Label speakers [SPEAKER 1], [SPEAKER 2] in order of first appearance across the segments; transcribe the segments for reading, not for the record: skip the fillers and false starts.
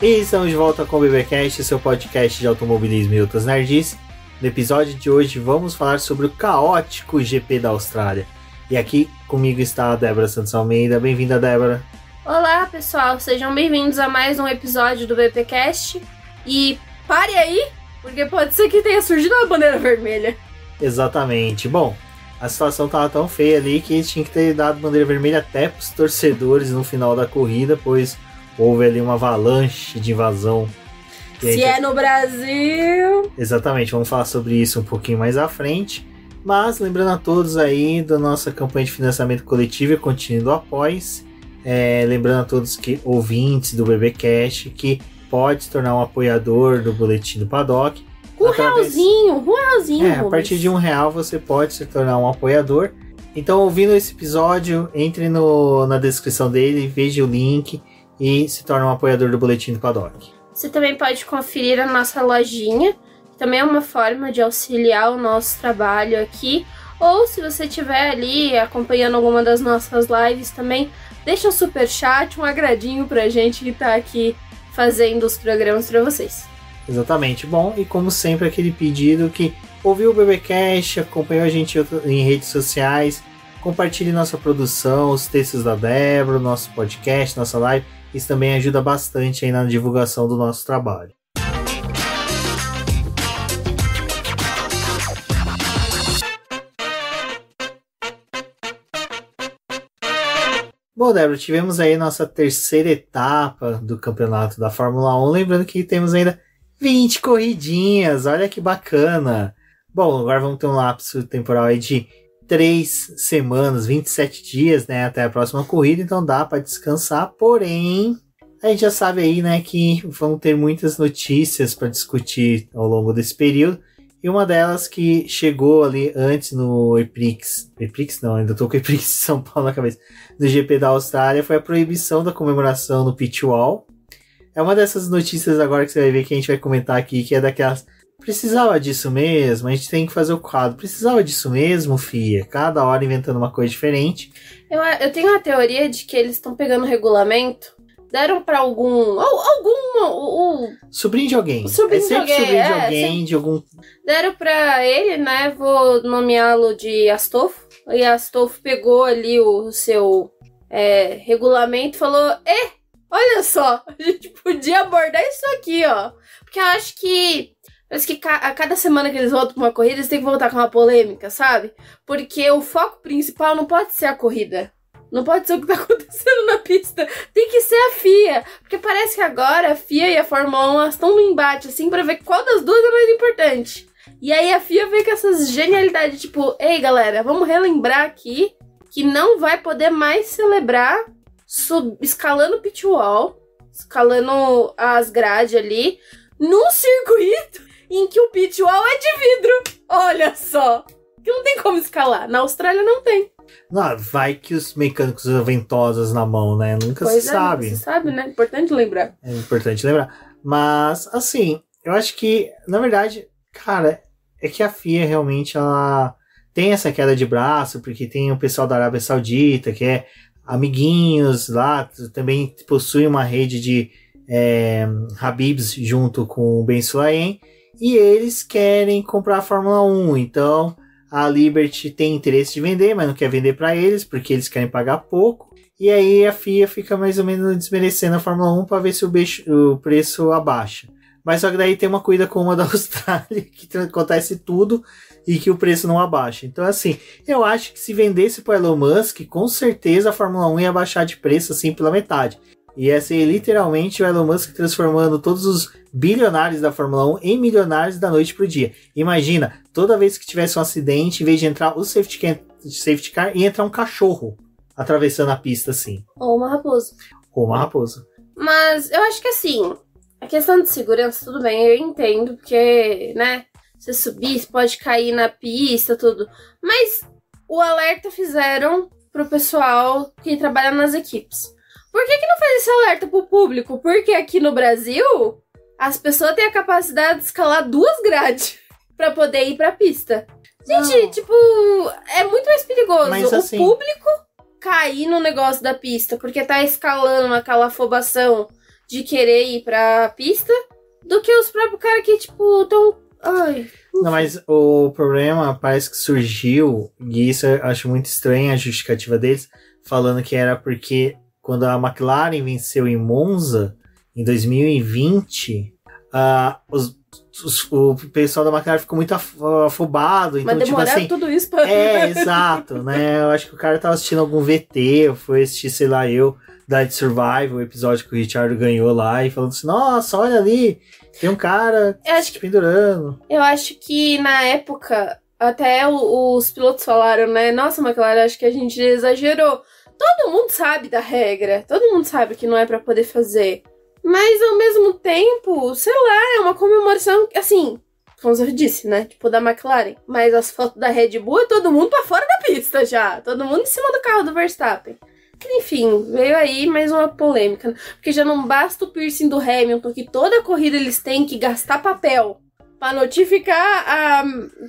[SPEAKER 1] E estamos de volta com o BBcast, seu podcast de automobilismo e outras nerds. No episódio de hoje vamos falar sobre o caótico GP da Austrália. E aqui comigo está a Débora Santos Almeida. Bem-vinda, Débora.
[SPEAKER 2] Olá, pessoal. Sejam bem-vindos a mais um episódio do BBcast. E pare aí, porque pode ser que tenha surgido uma bandeira vermelha.
[SPEAKER 1] Exatamente. Bom, a situação estava tão feia ali que tinha que ter dado bandeira vermelha até para os torcedores no final da corrida, pois houve ali uma avalanche de invasão.
[SPEAKER 2] Se é no Brasil...
[SPEAKER 1] Exatamente, vamos falar sobre isso um pouquinho mais à frente. Mas lembrando a todos aí da nossa campanha de financiamento coletivo e contínuo do Apoia-se. Lembrando a todos que ouvintes do BBcast que pode se tornar um apoiador do Boletim do Paddock.
[SPEAKER 2] Um realzinho.
[SPEAKER 1] A partir de R$1 você pode se tornar um apoiador. Então, ouvindo esse episódio, entre na descrição dele, veja o link e se torne um apoiador do Boletim do Paddock.
[SPEAKER 2] Você também pode conferir a nossa lojinha, que também é uma forma de auxiliar o nosso trabalho aqui. Ou se você estiver ali acompanhando alguma das nossas lives também, deixa um superchat, um agradinho pra gente que tá aqui fazendo os programas pra vocês.
[SPEAKER 1] Exatamente. Bom, e como sempre, aquele pedido que ouviu o BBcast, acompanhou a gente em redes sociais, compartilhe nossa produção, os textos da Débora, nosso podcast, nossa live. Isso também ajuda bastante aí na divulgação do nosso trabalho. Bom, Débora, tivemos aí nossa terceira etapa do campeonato da Fórmula 1. Lembrando que temos ainda 20 corridinhas, olha que bacana. Bom, agora vamos ter um lapso temporal aí de 3 semanas, 27 dias, né, até a próxima corrida, então dá para descansar, porém, a gente já sabe aí, né, que vão ter muitas notícias para discutir ao longo desse período, e uma delas que chegou ali antes no Eprix não, ainda tô com o Eprix de São Paulo na cabeça, do GP da Austrália, foi a proibição da comemoração no pit wall. É uma dessas notícias agora que você vai ver que a gente vai comentar aqui, que é daquelas... Precisava disso mesmo? A gente tem que fazer o quadro. Precisava disso mesmo, fia? Cada hora inventando uma coisa diferente.
[SPEAKER 2] Eu tenho uma teoria de que eles estão pegando o regulamento, deram pra algum
[SPEAKER 1] sobrinho de alguém.
[SPEAKER 2] Sobrinho de alguém,
[SPEAKER 1] de algum...
[SPEAKER 2] Deram pra ele, né? Vou nomeá-lo de Astolfo. E Astolfo pegou ali o seu regulamento e falou: olha só, a gente podia abordar isso aqui, ó. Porque eu acho que parece que a cada semana que eles voltam pra uma corrida, eles têm que voltar com uma polêmica, sabe? Porque o foco principal não pode ser a corrida. Não pode ser o que tá acontecendo na pista. Tem que ser a FIA. Porque parece que agora a FIA e a Fórmula 1 estão no embate, assim, pra ver qual das duas é mais importante. E aí a FIA vem com essas genialidades, tipo, ei, galera, vamos relembrar aqui que não vai poder mais celebrar escalando o pit wall, escalando as grades ali, num circuito em que o pit wall é de vidro. Olha só, que não tem como escalar. Na Austrália não tem.
[SPEAKER 1] Não, vai que os mecânicos usam ventosas na mão, né? Nunca se sabe.
[SPEAKER 2] Nunca se sabe, né? Importante lembrar.
[SPEAKER 1] É importante lembrar. Mas, assim, eu acho que, na verdade, cara, é que a FIA realmente, ela tem essa queda de braço, porque tem o pessoal da Arábia Saudita, que é amiguinhos lá, também possui uma rede de Habibs junto com o Ben Sulayem, e eles querem comprar a Fórmula 1, então a Liberty tem interesse de vender, mas não quer vender para eles, porque eles querem pagar pouco, e aí a FIA fica mais ou menos desmerecendo a Fórmula 1 para ver se o preço abaixa. Mas só que daí tem uma corrida como a da Austrália, que acontece tudo e que o preço não abaixa. Então, assim, eu acho que se vendesse para Elon Musk, com certeza a Fórmula 1 ia baixar de preço assim pela metade. Ia ser literalmente o Elon Musk transformando todos os bilionários da Fórmula 1 em milionários da noite pro dia. Imagina, toda vez que tivesse um acidente, em vez de entrar o safety car, ia entrar um cachorro atravessando a pista assim.
[SPEAKER 2] Ou uma raposa. Mas eu acho que assim, a questão de segurança, tudo bem, eu entendo, porque, né, você subir, você pode cair na pista, tudo. Mas o alerta fizeram pro pessoal que trabalha nas equipes. Por que não faz esse alerta pro público? Porque aqui no Brasil, as pessoas têm a capacidade de escalar 2 grades pra poder ir pra pista. Gente, tipo, é muito mais perigoso
[SPEAKER 1] assim,
[SPEAKER 2] o público cair no negócio da pista, porque tá escalando naquela afobação de querer ir pra pista do que os próprios caras que, tipo, tão... Ai...
[SPEAKER 1] Não, mas o problema parece que surgiu, e isso eu acho muito estranho a justificativa deles, falando que era porque quando a McLaren venceu em Monza, em 2020, o pessoal da McLaren ficou muito afobado. Então,
[SPEAKER 2] mas demoraram
[SPEAKER 1] tipo assim,
[SPEAKER 2] tudo isso pra...
[SPEAKER 1] exato, né? Eu acho que o cara tava assistindo algum VT, ou foi assistir, sei lá, Drive to Survive, o episódio que o Richard ganhou lá, e falando assim, nossa, olha ali, tem um cara se pendurando.
[SPEAKER 2] Eu acho que na época, até os pilotos falaram, né? Nossa, McLaren, acho que a gente exagerou. Todo mundo sabe da regra, todo mundo sabe que não é pra poder fazer. Mas ao mesmo tempo, sei lá, é uma comemoração, assim, como eu disse, né? Tipo, da McLaren. Mas as fotos da Red Bull é todo mundo pra fora da pista já. Todo mundo em cima do carro do Verstappen. Enfim, veio aí mais uma polêmica. Porque já não basta o piercing do Hamilton, que toda corrida eles têm que gastar papel pra notificar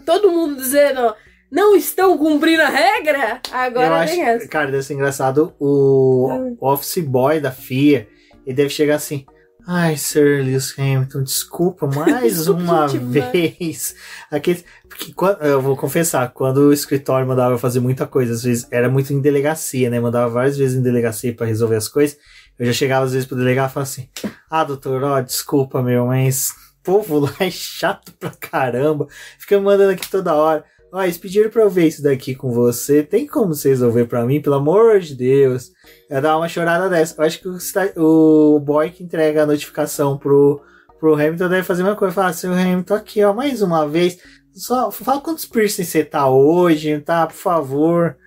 [SPEAKER 2] todo mundo dizendo não estão cumprindo a regra. Agora tem essa.
[SPEAKER 1] Cara, deve ser engraçado o office boy da FIA. Ele deve chegar assim, ai, Sir Lewis Hamilton, desculpa mais uma vez. Porque eu vou confessar, quando o escritório mandava eu fazer muita coisa, às vezes era muito em delegacia, né? Mandava várias vezes em delegacia pra resolver as coisas. Eu já chegava às vezes pro delegado e falava assim, doutor, desculpa, mas o povo lá é chato pra caramba. Fica me mandando aqui toda hora. Eles pediram pra eu ver isso daqui com você. Tem como você resolver pra mim? Pelo amor de Deus. Eu dar uma chorada dessa. Eu acho que o boy que entrega a notificação pro Hamilton deve fazer uma coisa. Falar assim, Hamilton, aqui, mais uma vez. Só fala quantos piercing você tá hoje, tá? Por favor.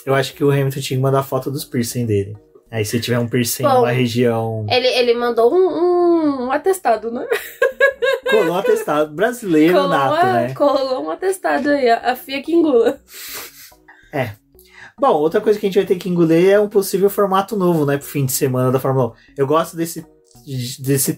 [SPEAKER 1] Eu acho que o Hamilton tinha que mandar foto dos piercing dele. Aí se tiver um piercing numa região...
[SPEAKER 2] Ele mandou um atestado, né?
[SPEAKER 1] Colou um atestado brasileiro nato, né?
[SPEAKER 2] Colou um atestado aí, a FIA que engula.
[SPEAKER 1] Bom, outra coisa que a gente vai ter que engolir é um possível formato novo, né? Pro fim de semana da Fórmula 1. Eu gosto desse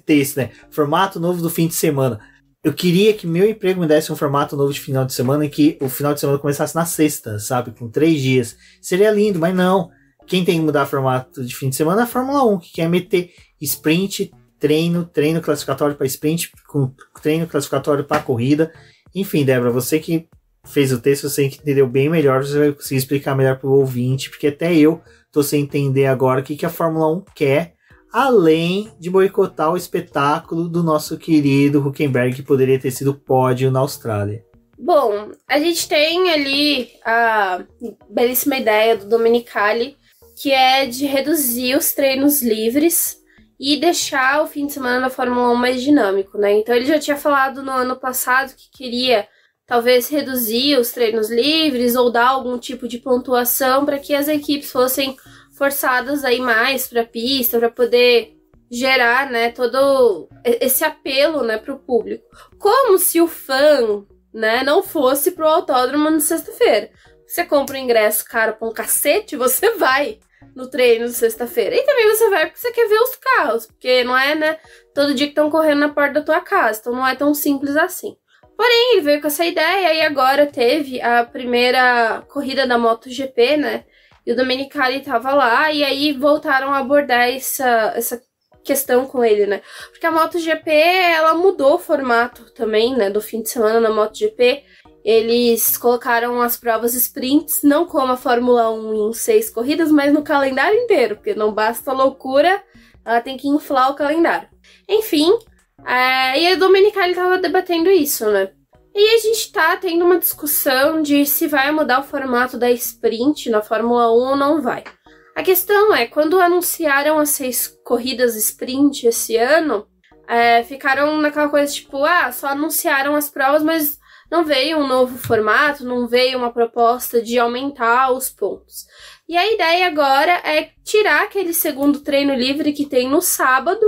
[SPEAKER 1] texto, né? Formato novo do fim de semana. Eu queria que meu emprego me desse um formato novo de final de semana e que o final de semana começasse na sexta, sabe? Com 3 dias. Seria lindo, mas não. Quem tem que mudar formato de fim de semana é a Fórmula 1, que quer meter sprint, treino classificatório para sprint, com treino classificatório para corrida. Enfim, Débora, você que fez o texto, você que entendeu bem melhor, você vai conseguir explicar melhor para o ouvinte, porque até eu tô sem entender agora o que a Fórmula 1 quer, além de boicotar o espetáculo do nosso querido Hülkenberg, que poderia ter sido pódio na Austrália.
[SPEAKER 2] Bom, a gente tem ali a belíssima ideia do Domenicali, que é de reduzir os treinos livres e deixar o fim de semana da Fórmula 1 mais dinâmico, né? Então ele já tinha falado no ano passado que queria talvez reduzir os treinos livres ou dar algum tipo de pontuação para que as equipes fossem forçadas a ir mais para a pista, para poder gerar, né, todo esse apelo, né, para o público. Como se o fã, né, não fosse pro autódromo na sexta-feira. Você compra o ingresso caro pra um cacete, você vai no treino de sexta-feira. E também você vai porque você quer ver os carros, porque não é, né, todo dia que estão correndo na porta da tua casa, então não é tão simples assim. Porém, ele veio com essa ideia e agora teve a primeira corrida da MotoGP, né, e o Domenicali tava lá, e aí voltaram a abordar essa questão com ele, né, porque a MotoGP, ela mudou o formato também, né, do fim de semana na MotoGP. Eles colocaram as provas sprints, não como a Fórmula 1 em 6 corridas, mas no calendário inteiro, porque não basta loucura, ela tem que inflar o calendário. Enfim, e a Domenicali estava debatendo isso, né? E a gente tá tendo uma discussão de se vai mudar o formato da sprint na Fórmula 1 ou não vai. A questão é, quando anunciaram as 6 corridas sprint esse ano, ficaram naquela coisa tipo, só anunciaram as provas, mas não veio um novo formato, não veio uma proposta de aumentar os pontos. E a ideia agora é tirar aquele segundo treino livre que tem no sábado,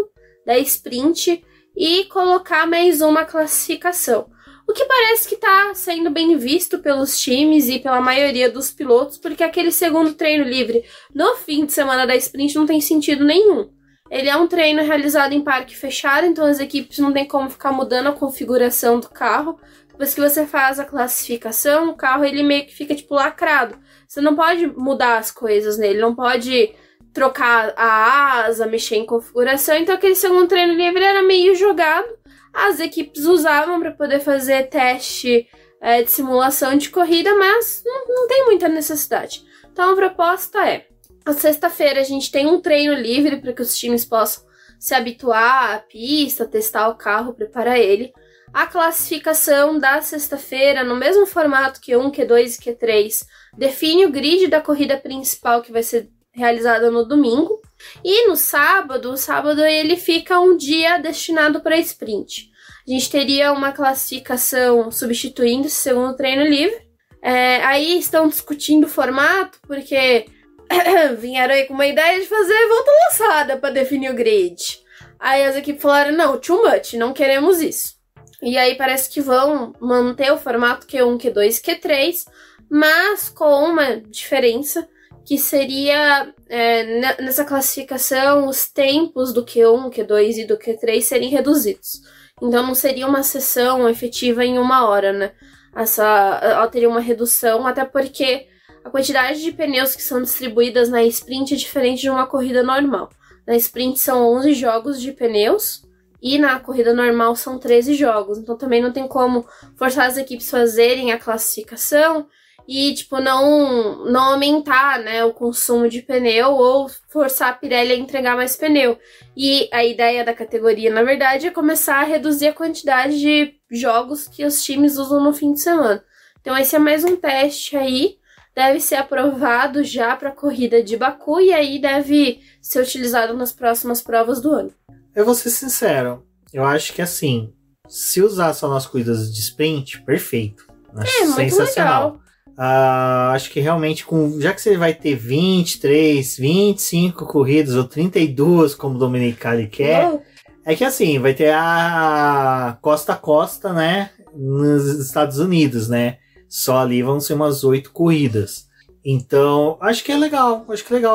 [SPEAKER 2] da sprint, e colocar mais uma classificação. O que parece que está sendo bem visto pelos times e pela maioria dos pilotos, porque aquele segundo treino livre no fim de semana da sprint não tem sentido nenhum. Ele é um treino realizado em parque fechado, então as equipes não tem como ficar mudando a configuração do carro. Depois que você faz a classificação, o carro ele meio que fica tipo lacrado. Você não pode mudar as coisas nele, não pode trocar a asa, mexer em configuração. Então aquele segundo treino livre era meio jogado. As equipes usavam para poder fazer teste de simulação de corrida, mas não tem muita necessidade. Então a proposta é, a sexta-feira a gente tem um treino livre para que os times possam se habituar à pista, testar o carro, preparar ele. A classificação da sexta-feira, no mesmo formato Q1, Q2 e Q3, define o grid da corrida principal que vai ser realizada no domingo. E no sábado, ele fica um dia destinado para sprint. A gente teria uma classificação substituindo esse segundo treino livre. Aí estão discutindo o formato, porque vieram aí com uma ideia de fazer volta lançada para definir o grid. Aí as equipes falaram, não, too much, não queremos isso. E aí parece que vão manter o formato Q1, Q2 e Q3, mas com uma diferença, que seria, nessa classificação, os tempos do Q1, Q2 e do Q3 serem reduzidos. Então não seria uma sessão efetiva em 1 hora, né? Ela teria uma redução, até porque a quantidade de pneus que são distribuídas na sprint é diferente de uma corrida normal. Na sprint são 11 jogos de pneus e na corrida normal são 13 jogos. Então também não tem como forçar as equipes a fazerem a classificação e não aumentar, né, o consumo de pneu ou forçar a Pirelli a entregar mais pneu. E a ideia da categoria, na verdade, é começar a reduzir a quantidade de jogos que os times usam no fim de semana. Então esse é mais um teste aí, deve ser aprovado já para a corrida de Baku e aí deve ser utilizado nas próximas provas do ano.
[SPEAKER 1] Eu vou ser sincero, eu acho que assim, se usar só nas corridas de sprint, perfeito. Acho sensacional.
[SPEAKER 2] Muito legal.
[SPEAKER 1] Acho que realmente, já que você vai ter 23, 25 corridas ou 32, como o Domenicali quer, é que assim, vai ter a costa a costa, né, nos Estados Unidos, né, só ali vão ser umas 8 corridas. Então, acho que é legal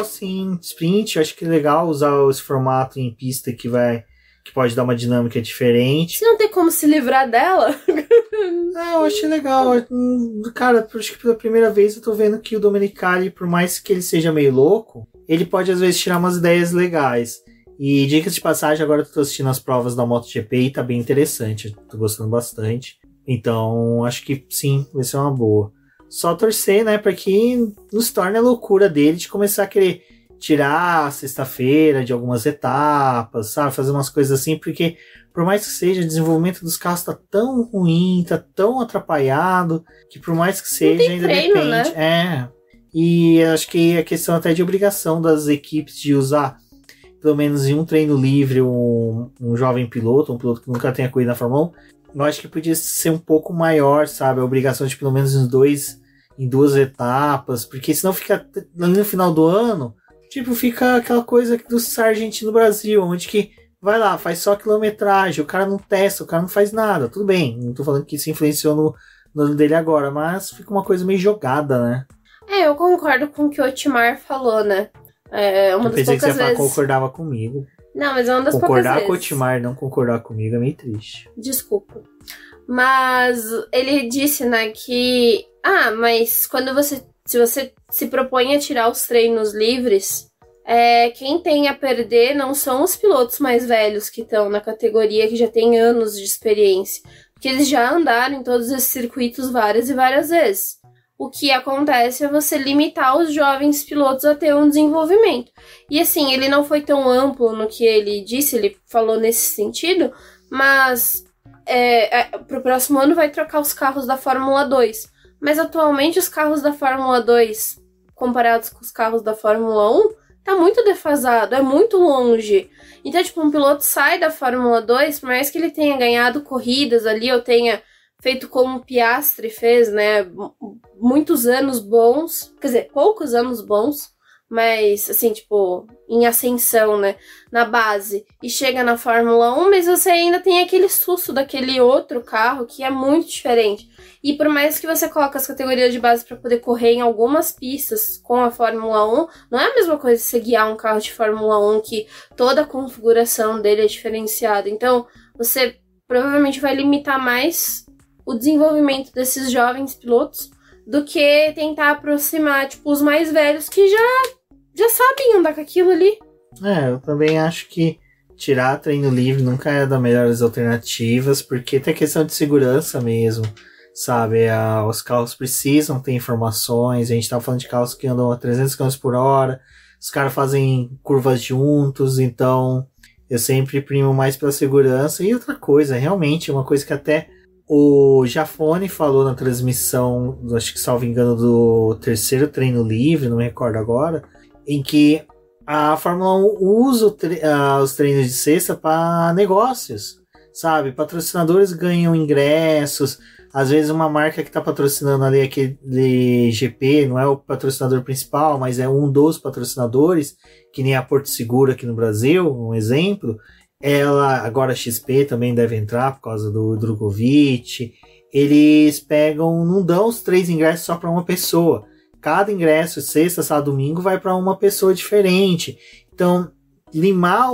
[SPEAKER 1] sim, sprint, acho que é legal usar esse formato em pista que pode dar uma dinâmica diferente.
[SPEAKER 2] Se não tem como se livrar dela...
[SPEAKER 1] Eu achei legal. Cara, acho que pela primeira vez eu tô vendo que o Domenicali, por mais que ele seja meio louco, ele pode às vezes tirar umas ideias legais. E dicas de passagem, agora eu tô assistindo as provas da MotoGP e tá bem interessante. Eu tô gostando bastante. Então, acho que sim, vai ser uma boa. Só torcer, né, pra que não se torne a loucura dele de começar a querer tirar a sexta-feira de algumas etapas, sabe? Fazer umas coisas assim, porque por mais que seja, o desenvolvimento dos carros tá tão ruim, tá tão atrapalhado, que por mais que seja, ainda
[SPEAKER 2] treino,
[SPEAKER 1] depende.
[SPEAKER 2] Né?
[SPEAKER 1] E acho que é questão até de obrigação das equipes de usar, pelo menos em um treino livre, um jovem piloto, um piloto que nunca tenha corrido na Fórmula 1. Eu acho que podia ser um pouco maior, sabe? A obrigação de pelo menos em 2 etapas, porque senão fica no final do ano, fica aquela coisa do Sargent no Brasil, onde que vai lá, faz só quilometragem, o cara não testa, o cara não faz nada, tudo bem, não tô falando que isso influenciou no ano dele agora, mas fica uma coisa meio jogada, né?
[SPEAKER 2] Eu concordo com o que o Otmar falou, né? Uma das
[SPEAKER 1] pensei que
[SPEAKER 2] poucas
[SPEAKER 1] você
[SPEAKER 2] vezes...
[SPEAKER 1] concordava comigo.
[SPEAKER 2] Não, mas é uma das poucas vezes.
[SPEAKER 1] Concordar com o Otmar e não concordar comigo é meio triste.
[SPEAKER 2] Desculpa. Mas ele disse, né, que... mas se você se propõe a tirar os treinos livres... quem tem a perder não são os pilotos mais velhos que estão na categoria, que já tem anos de experiência, porque eles já andaram em todos esses circuitos várias e várias vezes. O que acontece é você limitar os jovens pilotos a ter um desenvolvimento. E assim, ele não foi tão amplo no que ele disse, ele falou nesse sentido, mas pro próximo ano vai trocar os carros da Fórmula 2. Mas atualmente os carros da Fórmula 2, comparados com os carros da Fórmula 1, tá muito defasado, é muito longe. Então, um piloto sai da Fórmula 2, por mais que ele tenha ganhado corridas ali, ou tenha feito como o Piastri fez, né, muitos anos bons, quer dizer, poucos anos bons, mas, assim, em ascensão, né, na base, e chega na Fórmula 1, mas você ainda tem aquele susto daquele outro carro que é muito diferente. E por mais que você coloque as categorias de base para poder correr em algumas pistas com a Fórmula 1, não é a mesma coisa você guiar um carro de Fórmula 1 que toda a configuração dele é diferenciada. Então, você provavelmente vai limitar mais o desenvolvimento desses jovens pilotos do que tentar aproximar, os mais velhos que já já sabem andar com aquilo ali.
[SPEAKER 1] Eu também acho que tirar treino livre nunca é das melhores alternativas, porque tem questão de segurança mesmo, sabe? Os carros precisam ter informações, a gente tá falando de carros que andam a 300 km por hora, os caras fazem curvas juntos, então eu sempre primo mais pela segurança. E outra coisa, realmente, uma coisa que até o Jafone falou na transmissão, acho que salvo engano, do terceiro treino livre, não me recordo agora, em que a Fórmula 1 usa os treinos de sexta para negócios, sabe? Patrocinadores ganham ingressos, às vezes uma marca que está patrocinando ali aquele GP, não é o patrocinador principal, mas é um dos patrocinadores, que nem a Porto Seguro aqui no Brasil, um exemplo. Ela, agora a XP também deve entrar por causa do Drogovic. Eles pegam, não dão os 3 ingressos só para uma pessoa. Cada ingresso, sexta, sábado, domingo, vai para uma pessoa diferente. Então, limar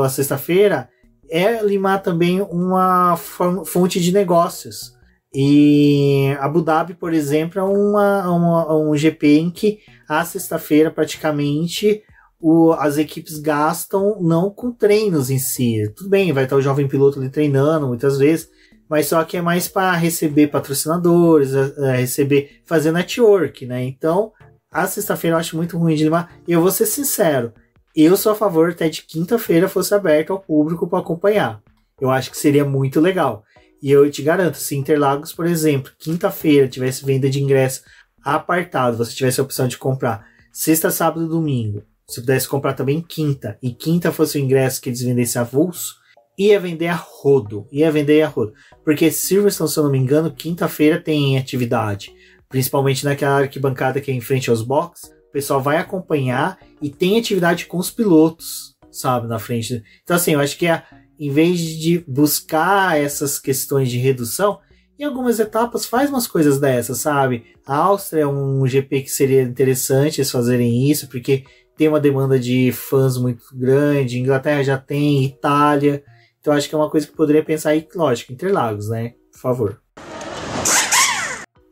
[SPEAKER 1] a sexta-feira é limar também uma fonte de negócios. E Abu Dhabi, por exemplo, é um GP em que a sexta-feira praticamente as equipes gastam não com treinos em si. Tudo bem, vai estar o jovem piloto ali treinando muitas vezes, mas só que é mais para receber patrocinadores, fazer network, né? Então, a sexta-feira eu acho muito ruim de limar. E eu vou ser sincero, eu sou a favor até de quinta-feira fosse aberto ao público para acompanhar. Eu acho que seria muito legal. E eu te garanto, se Interlagos, por exemplo, quinta-feira tivesse venda de ingresso apartado, você tivesse a opção de comprar sexta, sábado e domingo, se pudesse comprar também quinta, e quinta fosse o ingresso que eles vendessem avulso, ia vender a rodo. Porque Silverstone, se eu não me engano, quinta-feira tem atividade. Principalmente naquela arquibancada que é em frente aos boxes. O pessoal vai acompanhar e tem atividade com os pilotos, sabe, na frente. Então, assim, eu acho que em vez de buscar essas questões de redução, em algumas etapas faz umas coisas dessas, sabe? A Áustria é um GP que seria interessante eles fazerem isso, porque tem uma demanda de fãs muito grande. Inglaterra já tem, Itália. Então acho que é uma coisa que poderia pensar aí, lógico, Interlagos, né? Por favor.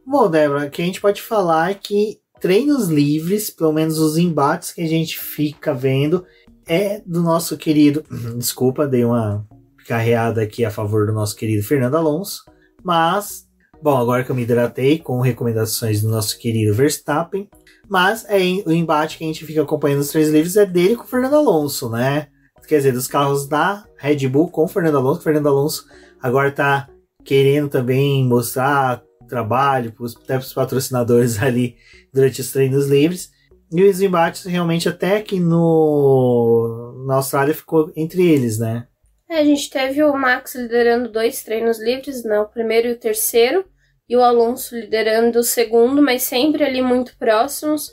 [SPEAKER 1] Bom, Débora, o que a gente pode falar é que treinos livres, pelo menos os embates que a gente fica vendo, é do nosso querido... Desculpa, dei uma carreada aqui a favor do nosso querido Fernando Alonso. Mas, bom, agora que eu me hidratei com recomendações do nosso querido Verstappen, mas o embate que a gente fica acompanhando os treinos livres é dele com o Fernando Alonso, né? Quer dizer, dos carros da Red Bull com o Fernando Alonso. O Fernando Alonso agora tá querendo também mostrar trabalho até para os patrocinadores ali durante os treinos livres. E os embates realmente até aqui na Austrália ficou entre eles, né?
[SPEAKER 2] A gente teve o Max liderando 2 treinos livres, né? O primeiro e o terceiro. E o Alonso liderando o segundo, mas sempre ali muito próximos.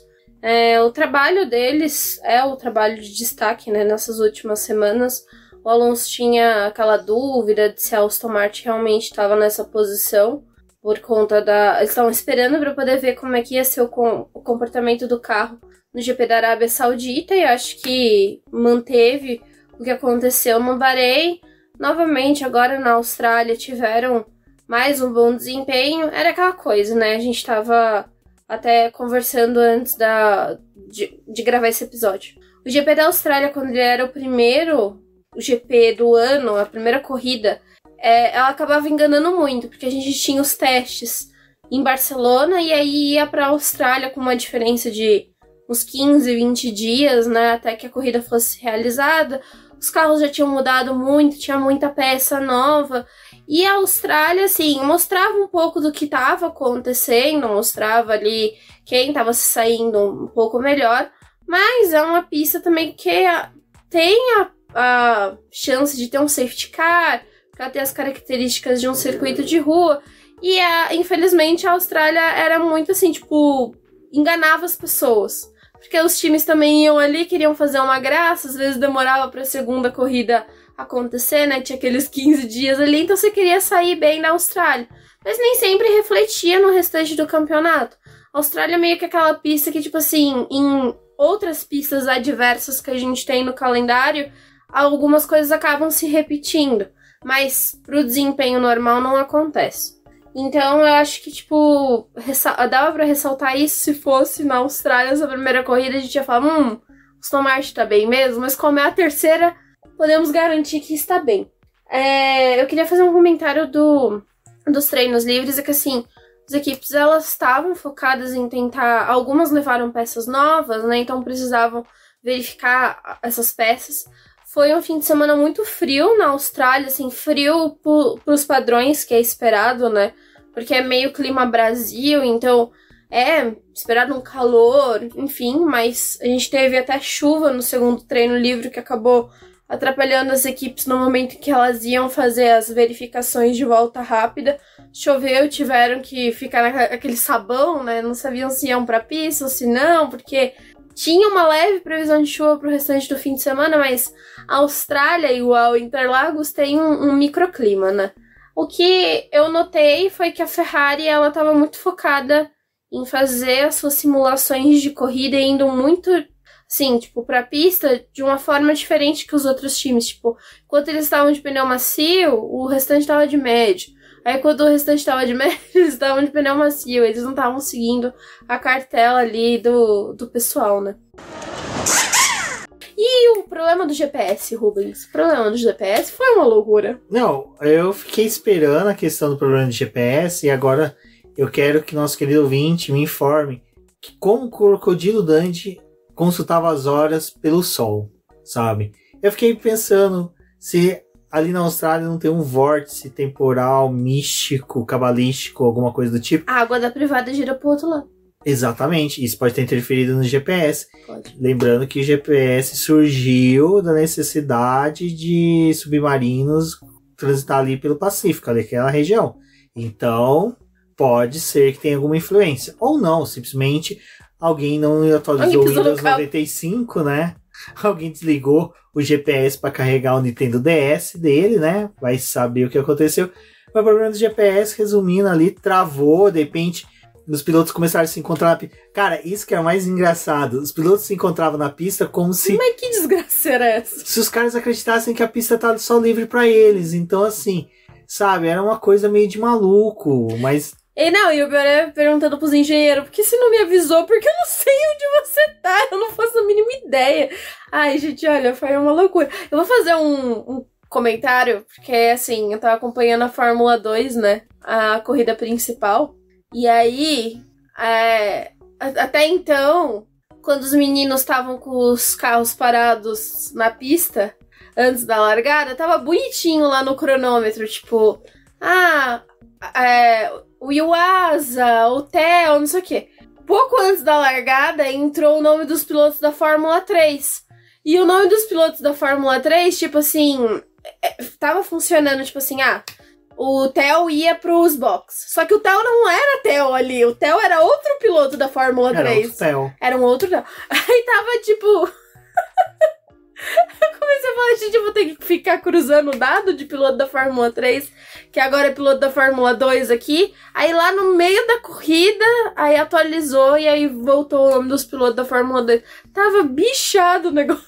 [SPEAKER 2] O trabalho deles é o trabalho de destaque, né, nessas últimas semanas. O Alonso tinha aquela dúvida de se a Aston Martin realmente estava nessa posição, por conta eles estavam esperando para poder ver como é que ia ser o comportamento do carro no GP da Arábia Saudita, e acho que manteve o que aconteceu no Bahrein. Novamente, agora na Austrália, tiveram mais um bom desempenho. Era aquela coisa, né? A gente tava até conversando antes de gravar esse episódio. O GP da Austrália, quando ele era o primeiro GP do ano, a primeira corrida, ela acabava enganando muito, porque a gente tinha os testes em Barcelona e aí ia pra Austrália com uma diferença de uns 15, 20 dias, né? Até que a corrida fosse realizada. Os carros já tinham mudado muito, tinha muita peça nova. E a Austrália, assim, mostrava um pouco do que estava acontecendo, mostrava ali quem estava se saindo um pouco melhor, mas é uma pista também que tem a chance de ter um safety car, para ter as características de um circuito de rua, e infelizmente a Austrália era muito assim, tipo, enganava as pessoas, porque os times também iam ali, queriam fazer uma graça, às vezes demorava para a segunda corrida acontecer, né? Tinha aqueles 15 dias ali, então você queria sair bem da Austrália. Mas nem sempre refletia no restante do campeonato. A Austrália é meio que aquela pista que, tipo assim, em outras pistas adversas que a gente tem no calendário, algumas coisas acabam se repetindo. Mas pro desempenho normal não acontece. Então eu acho que, tipo, dava pra ressaltar isso se fosse na Austrália essa primeira corrida, a gente ia falar, o Aston Martin tá bem mesmo, mas como é a terceira, podemos garantir que está bem. Eu queria fazer um comentário dos treinos livres, é que assim, as equipes elas estavam focadas em tentar, algumas levaram peças novas, né, então precisavam verificar essas peças. Foi um fim de semana muito frio na Austrália, assim, frio pros padrões que é esperado, né? Porque é meio clima Brasil, então esperado um calor, enfim, mas a gente teve até chuva no segundo treino livre que acabou atrapalhando as equipes no momento em que elas iam fazer as verificações de volta rápida. Choveu, tiveram que ficar naquele sabão, né? Não sabiam se iam pra pista ou se não, porque tinha uma leve previsão de chuva pro restante do fim de semana, mas a Austrália, igual Interlagos, tem um microclima, né? O que eu notei foi que a Ferrari, ela tava muito focada em fazer as suas simulações de corrida, indo muito, assim, tipo, pra pista de uma forma diferente que os outros times. Tipo, enquanto eles estavam de pneu macio, o restante tava de médio. Aí quando o restante tava de médio, eles estavam de pneu macio. Eles não estavam seguindo a cartela ali do pessoal, né? E o problema do GPS, Rubens? O problema do GPS foi uma loucura.
[SPEAKER 1] Não, eu fiquei esperando a questão do problema do GPS e agora eu quero que nosso querido ouvinte me informe que como o Crocodilo Dundee consultava as horas pelo sol, sabe? Eu fiquei pensando se ali na Austrália não tem um vórtice temporal, místico, cabalístico, alguma coisa do tipo.
[SPEAKER 2] A água da privada gira pro outro lado.
[SPEAKER 1] Exatamente, isso pode ter interferido no GPS.
[SPEAKER 2] Pode.
[SPEAKER 1] Lembrando que o GPS surgiu da necessidade de submarinos transitar ali pelo Pacífico, ali naquela região. Então, pode ser que tenha alguma influência. Ou não, simplesmente alguém não atualizou o Windows 95, né? Alguém desligou o GPS para carregar o Nintendo DS dele, né? Vai saber o que aconteceu. Mas o problema do GPS, resumindo ali, travou, de repente os pilotos começaram a se encontrar na pista. Cara, isso que é o mais engraçado. Os pilotos se encontravam na pista como se...
[SPEAKER 2] Mas que desgraça era essa?
[SPEAKER 1] Se os caras acreditassem que a pista tá só livre pra eles. Então, assim, sabe, era uma coisa meio de maluco, mas...
[SPEAKER 2] E o pior é perguntando pros engenheiros, por que você não me avisou? Porque eu não sei onde você tá, eu não faço a mínima ideia. Ai, gente, olha, foi uma loucura. Eu vou fazer um comentário, porque, assim, eu tava acompanhando a Fórmula 2, né, a corrida principal. E aí, até então, quando os meninos estavam com os carros parados na pista, antes da largada, tava bonitinho lá no cronômetro, tipo, o Yuasa, o Theo, não sei o quê. Pouco antes da largada, entrou o nome dos pilotos da Fórmula 3. E o nome dos pilotos da Fórmula 3, tipo assim, tava funcionando, tipo assim, o Theo ia pros boxes. Só que o Theo não era Theo ali. O Theo era outro piloto da Fórmula 3.
[SPEAKER 1] Era outro Theo.
[SPEAKER 2] Era um outro Theo. Aí tava, tipo... Eu comecei a falar, gente, eu vou ter que ficar cruzando o dado de piloto da Fórmula 3, que agora é piloto da Fórmula 2 aqui. Aí lá no meio da corrida, aí atualizou e aí voltou o nome dos pilotos da Fórmula 2. Tava bichado o negócio.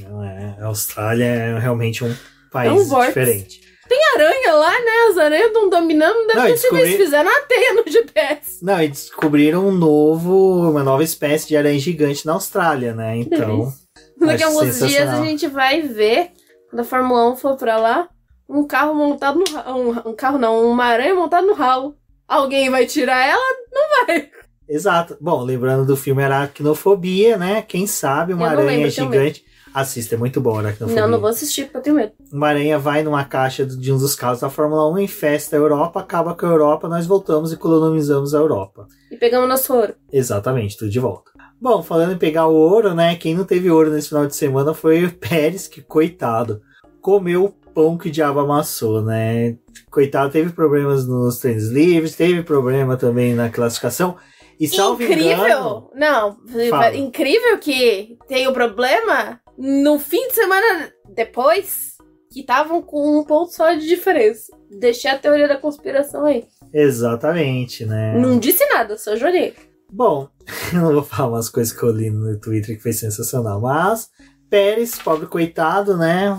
[SPEAKER 1] Não, a Austrália é realmente um país diferente.
[SPEAKER 2] Tem aranha lá, né? As aranhas estão dominando. Deve ter sido eles fizeram uma teia no GPS.
[SPEAKER 1] Não, e descobriram uma nova espécie de aranha gigante na Austrália, né? Então...
[SPEAKER 2] Daqui a alguns dias a gente vai ver, quando a Fórmula 1 for pra lá, um carro montado no ralo. Uma aranha montada no ralo. Alguém vai tirar ela? Não vai.
[SPEAKER 1] Exato. Bom, lembrando do filme Aracnofobia, né? Quem sabe uma aranha gigante... Assista, é muito bom Aracnofobia.
[SPEAKER 2] Não vou assistir porque eu tenho medo.
[SPEAKER 1] Uma aranha vai numa caixa de um dos carros da Fórmula 1, infesta a Europa, acaba com a Europa, nós voltamos e colonizamos a Europa.
[SPEAKER 2] E pegamos nosso ouro.
[SPEAKER 1] Exatamente, tudo de volta. Bom, falando em pegar o ouro, né? Quem não teve ouro nesse final de semana foi o Pérez, que, coitado, comeu o pão que o diabo amassou, né? Coitado, teve problemas nos treinos livres, teve problema também na classificação. E salvo engano...
[SPEAKER 2] Não, fala. Incrível que tem o problema no fim de semana depois, que estavam com um ponto só de diferença. Deixei a teoria da conspiração aí.
[SPEAKER 1] Exatamente, né?
[SPEAKER 2] Não disse nada, só jurei.
[SPEAKER 1] Bom, eu não vou falar umas coisas que eu li no Twitter que foi sensacional, mas Pérez, pobre coitado, né,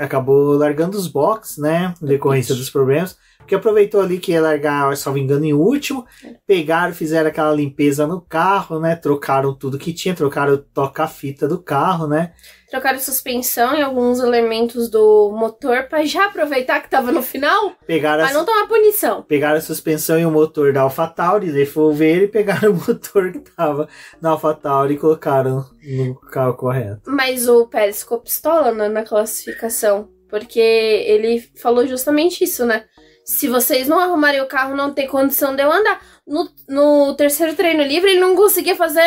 [SPEAKER 1] acabou largando os boxes, né, em decorrência dos problemas, Porque aproveitou ali que ia largar, salvo engano, em último. Pegaram, fizeram aquela limpeza no carro, né? Trocaram tudo que tinha, trocaram o toca-fita do carro, né?
[SPEAKER 2] Trocaram suspensão e alguns elementos do motor pra já aproveitar que tava no final, pra não tomar punição.
[SPEAKER 1] Pegaram a suspensão e o motor da AlphaTauri, devolveram e pegaram o motor que tava na AlphaTauri e colocaram no carro correto.
[SPEAKER 2] Mas o Pérez ficou pistola, né, na classificação, porque ele falou justamente isso, né? Se vocês não arrumarem o carro, não tem condição de eu andar. No terceiro treino livre, ele não conseguia fazer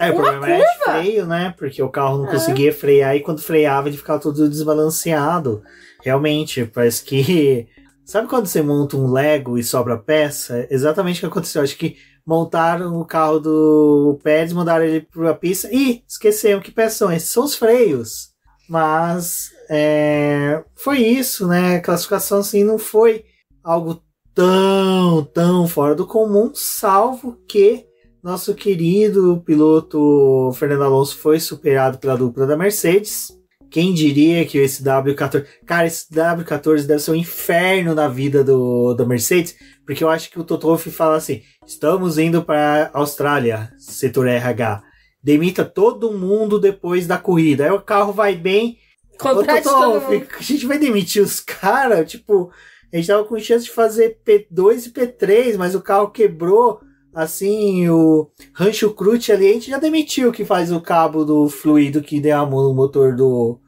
[SPEAKER 1] o problema é de freio, né? Porque o carro não conseguia frear e quando freava ele ficava todo desbalanceado. Realmente, parece que... Sabe quando você monta um Lego e sobra peça? Exatamente o que aconteceu. Acho que montaram o carro do Pérez, mandaram ele pra pista e esqueceram que peças são esses. São os freios. Mas foi isso, né? A classificação assim não foi algo tão fora do comum, salvo que nosso querido piloto Fernando Alonso foi superado pela dupla da Mercedes. Quem diria que esse W14... Cara, esse W14 deve ser um inferno na vida da Mercedes, porque eu acho que o Toto Wolff fala assim, estamos indo para a Austrália, setor RH. Demita todo mundo depois da corrida. Aí o carro vai bem... a gente vai demitir os caras, tipo... A gente tava com chance de fazer P2 e P3, mas o carro quebrou, assim, o Rancho Cruz ali, a gente já demitiu que faz o cabo do fluido que derramou no motor do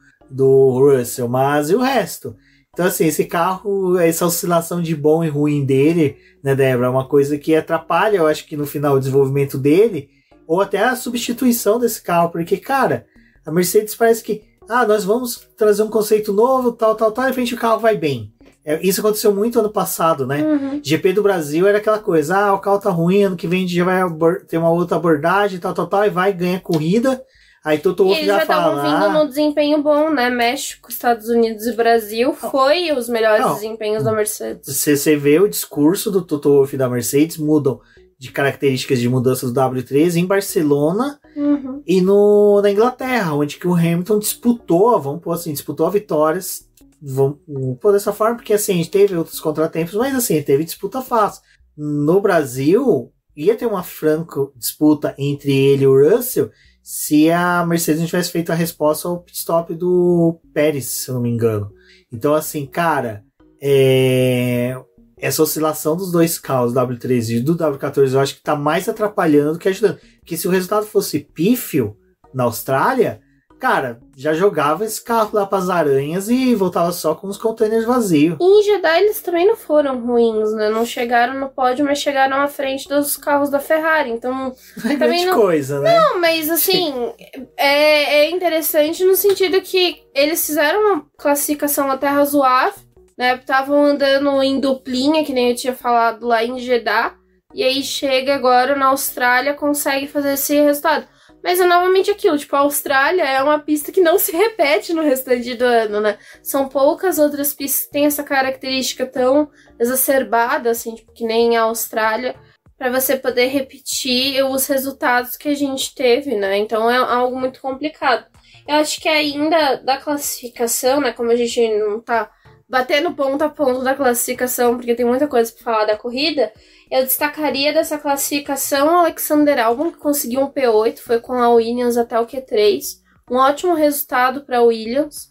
[SPEAKER 1] Russell, mas e o resto? Então, assim, esse carro, essa oscilação de bom e ruim dele, né, Débora, é uma coisa que atrapalha, eu acho que no final o desenvolvimento dele, ou até a substituição desse carro, porque, cara, a Mercedes parece que, nós vamos trazer um conceito novo, tal, e de repente o carro vai bem. Isso aconteceu muito ano passado, né?
[SPEAKER 2] Uhum.
[SPEAKER 1] GP do Brasil era aquela coisa, o carro tá ruim, ano que vem a gente já vai ter uma outra abordagem, tal, e vai, ganha corrida. Aí Toto Wolff já fala...
[SPEAKER 2] Eles já estavam vindo no desempenho bom, né? México, Estados Unidos e Brasil foi os melhores desempenhos da Mercedes.
[SPEAKER 1] Você vê o discurso do Toto Wolff da Mercedes, mudam de características de mudanças do W13 em Barcelona e na Inglaterra, onde que o Hamilton disputou, vamos pôr assim, disputou vitórias. Vamos pôr dessa forma, porque assim, a gente teve outros contratempos, mas assim, teve disputa fácil. No Brasil, ia ter uma franca disputa entre ele e o Russell se a Mercedes não tivesse feito a resposta ao pit stop do Pérez, se eu não me engano. Então, assim, cara, essa oscilação dos dois carros, do W13 e do W14, eu acho que tá mais atrapalhando do que ajudando. Porque se o resultado fosse pífio na Austrália, cara, já jogava esse carro lá pras aranhas e voltava só com os containers vazios.
[SPEAKER 2] E em Jeddah eles também não foram ruins, né? Não chegaram no pódio, mas chegaram à frente dos carros da Ferrari. Então,
[SPEAKER 1] é também não... coisa, né?
[SPEAKER 2] Não, mas assim, é interessante no sentido que eles fizeram uma classificação até razoável, né? Estavam andando em duplinha, que nem eu tinha falado lá em Jeddah. E aí chega agora na Austrália, consegue fazer esse resultado. Mas é novamente aquilo, tipo, a Austrália é uma pista que não se repete no restante do ano, né? São poucas outras pistas que têm essa característica tão exacerbada, assim, tipo, que nem a Austrália, para você poder repetir os resultados que a gente teve, né? Então é algo muito complicado. Eu acho que ainda da classificação, né, como a gente não tá batendo ponto a ponto da classificação, porque tem muita coisa para falar da corrida, eu destacaria dessa classificação o Alexander Albon, que conseguiu um P8, foi com a Williams até o Q3. Um ótimo resultado para a Williams.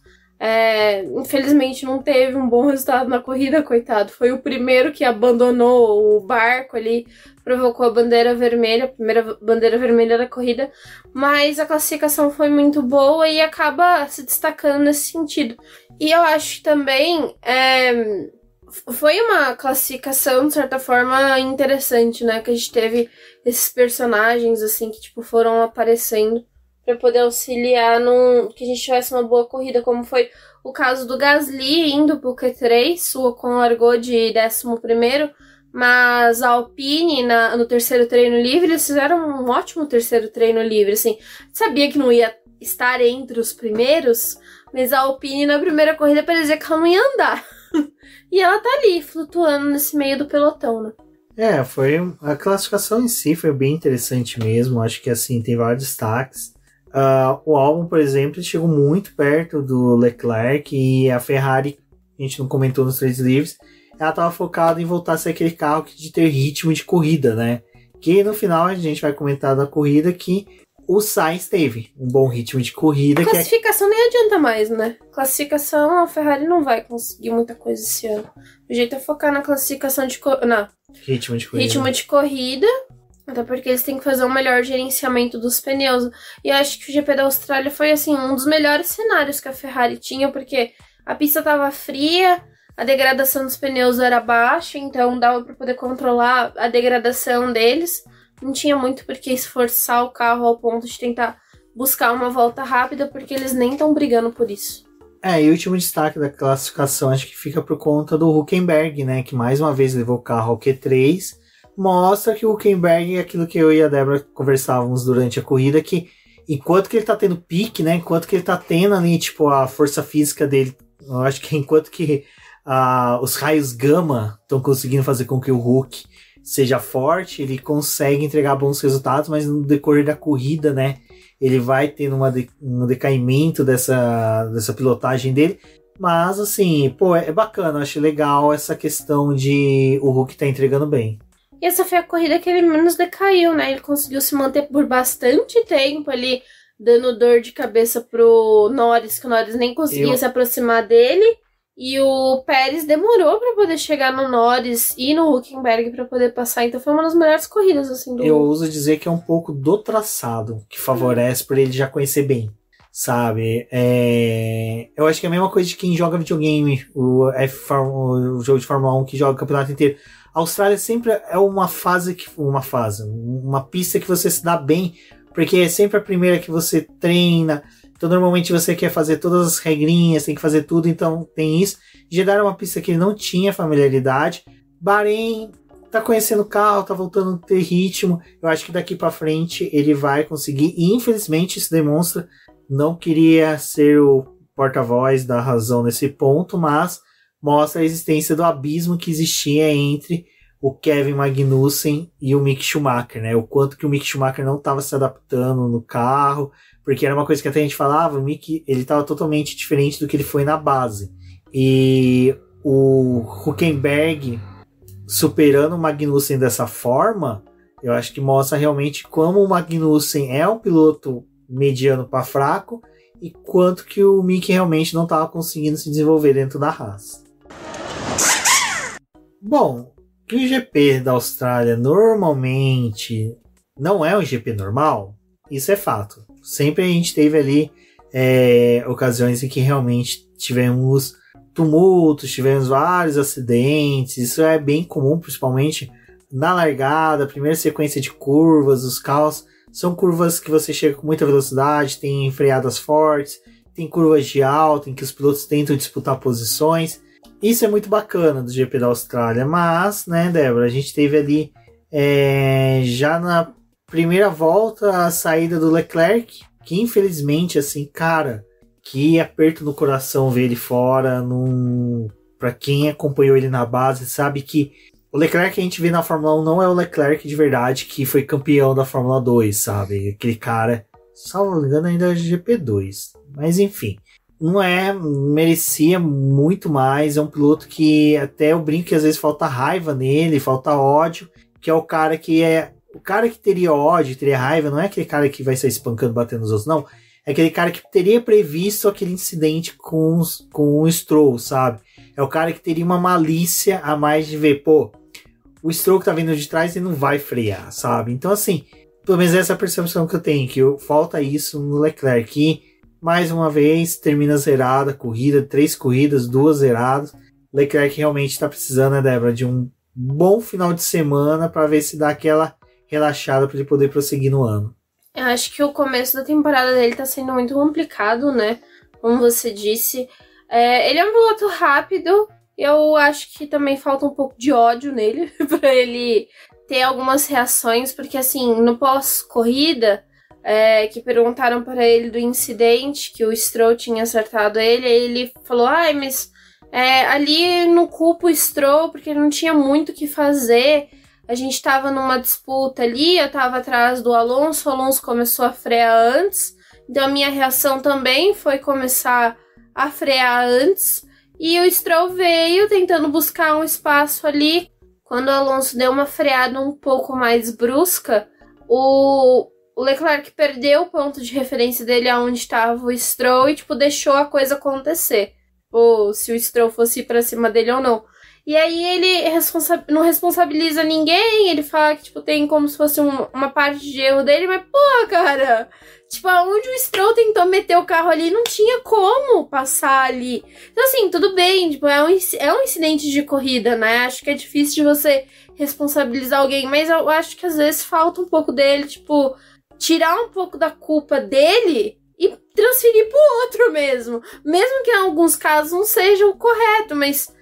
[SPEAKER 2] Infelizmente não teve um bom resultado na corrida, coitado. Foi o primeiro que abandonou o barco ali, provocou a bandeira vermelha, a primeira bandeira vermelha da corrida. Mas a classificação foi muito boa e acaba se destacando nesse sentido. E eu acho que também... foi uma classificação, de certa forma, interessante, né? Que a gente teve esses personagens, assim, que, tipo, foram aparecendo para poder auxiliar que a gente tivesse uma boa corrida, como foi o caso do Gasly indo pro Q3, o Ocon largou de 11º, mas a Alpine, no terceiro treino livre, eles fizeram um ótimo terceiro treino livre, assim. Sabia que não ia estar entre os primeiros, mas a Alpine, na primeira corrida, parecia que ela não ia andar. E ela tá ali, flutuando nesse meio do pelotão, né?
[SPEAKER 1] A classificação em si foi bem interessante mesmo. Acho que, assim, tem vários destaques. O Albon, por exemplo, chegou muito perto do Leclerc e a Ferrari a gente não comentou nos treinos livres, ela estava focada em voltar a ser aquele carro de ter ritmo de corrida, né? Que no final a gente vai comentar da corrida que o Sainz teve um bom ritmo de corrida.
[SPEAKER 2] Classificação nem adianta mais, né? Classificação, a Ferrari não vai conseguir muita coisa esse ano. O jeito é focar na classificação de
[SPEAKER 1] ritmo de corrida.
[SPEAKER 2] Ritmo de corrida, até porque eles têm que fazer um melhor gerenciamento dos pneus. E eu acho que o GP da Austrália foi, assim, um dos melhores cenários que a Ferrari tinha, porque a pista estava fria, a degradação dos pneus era baixa, então dava para poder controlar a degradação deles. Não tinha muito por que esforçar o carro ao ponto de tentar buscar uma volta rápida, porque eles nem estão brigando por isso.
[SPEAKER 1] E o último destaque da classificação acho que fica por conta do Hülkenberg, né? Que mais uma vez levou o carro ao Q3. Mostra que o Hülkenberg, aquilo que eu e a Débora conversávamos durante a corrida, que enquanto que ele tá tendo pique, né? Enquanto que ele tá tendo ali, tipo, a força física dele, eu acho que enquanto que os raios gama estão conseguindo fazer com que o Hulk seja forte, ele consegue entregar bons resultados, mas no decorrer da corrida, né, ele vai tendo um decaimento dessa pilotagem dele, mas assim, pô, é bacana, eu acho legal essa questão de o Hulk tá entregando bem.
[SPEAKER 2] E essa foi a corrida que ele menos decaiu, né, ele conseguiu se manter por bastante tempo ali, dando dor de cabeça pro Norris, que o Norris nem conseguia se aproximar dele. E o Pérez demorou para poder chegar no Norris e no Hülkenberg para poder passar. Então foi uma das melhores corridas, assim, do...
[SPEAKER 1] Eu ouso dizer que é um pouco do traçado que favorece por ele já conhecer bem, sabe? Eu acho que é a mesma coisa de quem joga videogame, o jogo de Fórmula 1 que joga o campeonato inteiro. A Austrália sempre é uma pista que você se dá bem, porque é sempre a primeira que você treina. Então, normalmente você quer fazer todas as regrinhas, tem que fazer tudo, então tem isso. Jeddah era uma pista que ele não tinha familiaridade. Bahrein tá conhecendo o carro, tá voltando a ter ritmo. Eu acho que daqui para frente ele vai conseguir, e infelizmente isso demonstra, não queria ser o porta-voz da razão nesse ponto, mas mostra a existência do abismo que existia entre o Kevin Magnussen e o Mick Schumacher, né? O quanto que o Mick Schumacher não estava se adaptando no carro, porque era uma coisa que até a gente falava, o Mick, ele estava totalmente diferente do que ele foi na base. E o Hülkenberg superando o Magnussen dessa forma, eu acho que mostra realmente como o Magnussen é um piloto mediano para fraco e quanto que o Mick realmente não estava conseguindo se desenvolver dentro da Haas. Bom, que o GP da Austrália normalmente não é um GP normal, isso é fato. Sempre a gente teve ali ocasiões em que realmente tivemos tumultos, tivemos vários acidentes. Isso é bem comum, principalmente na largada, primeira sequência de curvas. Os carros são curvas que você chega com muita velocidade, tem freadas fortes, tem curvas de alta em que os pilotos tentam disputar posições. Isso é muito bacana do GP da Austrália, mas, né, Débora, a gente teve ali já na primeira volta a saída do Leclerc, que infelizmente, assim, cara, que aperto no coração ver ele fora. Pra quem acompanhou ele na base, sabe que o Leclerc que a gente vê na Fórmula 1 não é o Leclerc de verdade que foi campeão da Fórmula 2, sabe? Aquele cara, salvo engano, ainda é GP2, mas enfim. Merecia muito mais, é um piloto que até eu brinco que às vezes falta raiva nele, falta ódio, que é o cara que teria ódio, teria raiva, não é aquele cara que vai sair espancando, batendo nos outros, não, é aquele cara que teria previsto aquele incidente com o Stroll, sabe, é o cara que teria uma malícia a mais de ver, pô, o Stroll que tá vindo de trás, ele não vai frear, sabe, então assim, pelo menos essa é a percepção que eu tenho, que falta isso no Leclerc, que mais uma vez, termina zerada a corrida, 3 corridas, 2 zeradas. Leclerc realmente está precisando, né, Débora, de um bom final de semana para ver se dá aquela relaxada para ele poder prosseguir no ano.
[SPEAKER 2] Eu acho que o começo da temporada dele está sendo muito complicado, né? Como você disse. Ele é um piloto rápido. Eu acho que também falta um pouco de ódio nele para ele ter algumas reações, porque assim, no pós-corrida... que perguntaram para ele do incidente que o Stroll tinha acertado ele, aí ele falou, mas ali não culpo o Stroll porque ele não tinha muito o que fazer, a gente tava numa disputa ali, eu tava atrás do Alonso, o Alonso começou a frear antes, então a minha reação também foi começar a frear antes, E o Stroll veio tentando buscar um espaço ali. Quando o Alonso deu uma freada um pouco mais brusca, o Leclerc perdeu o ponto de referência dele aonde estava o Stroll e, tipo, deixou a coisa acontecer. Ou se o Stroll fosse ir pra cima dele ou não. E aí ele não responsabiliza ninguém, ele fala que, tipo, tem como se fosse uma parte de erro dele, mas, pô, cara, tipo, aonde o Stroll tentou meter o carro ali, não tinha como passar ali. Então, assim, tudo bem, tipo, é um incidente de corrida, né? Acho que é difícil de você responsabilizar alguém, mas eu acho que às vezes falta um pouco dele, tipo, tirar um pouco da culpa dele e transferir pro outro mesmo. Mesmo que em alguns casos não seja o correto, mas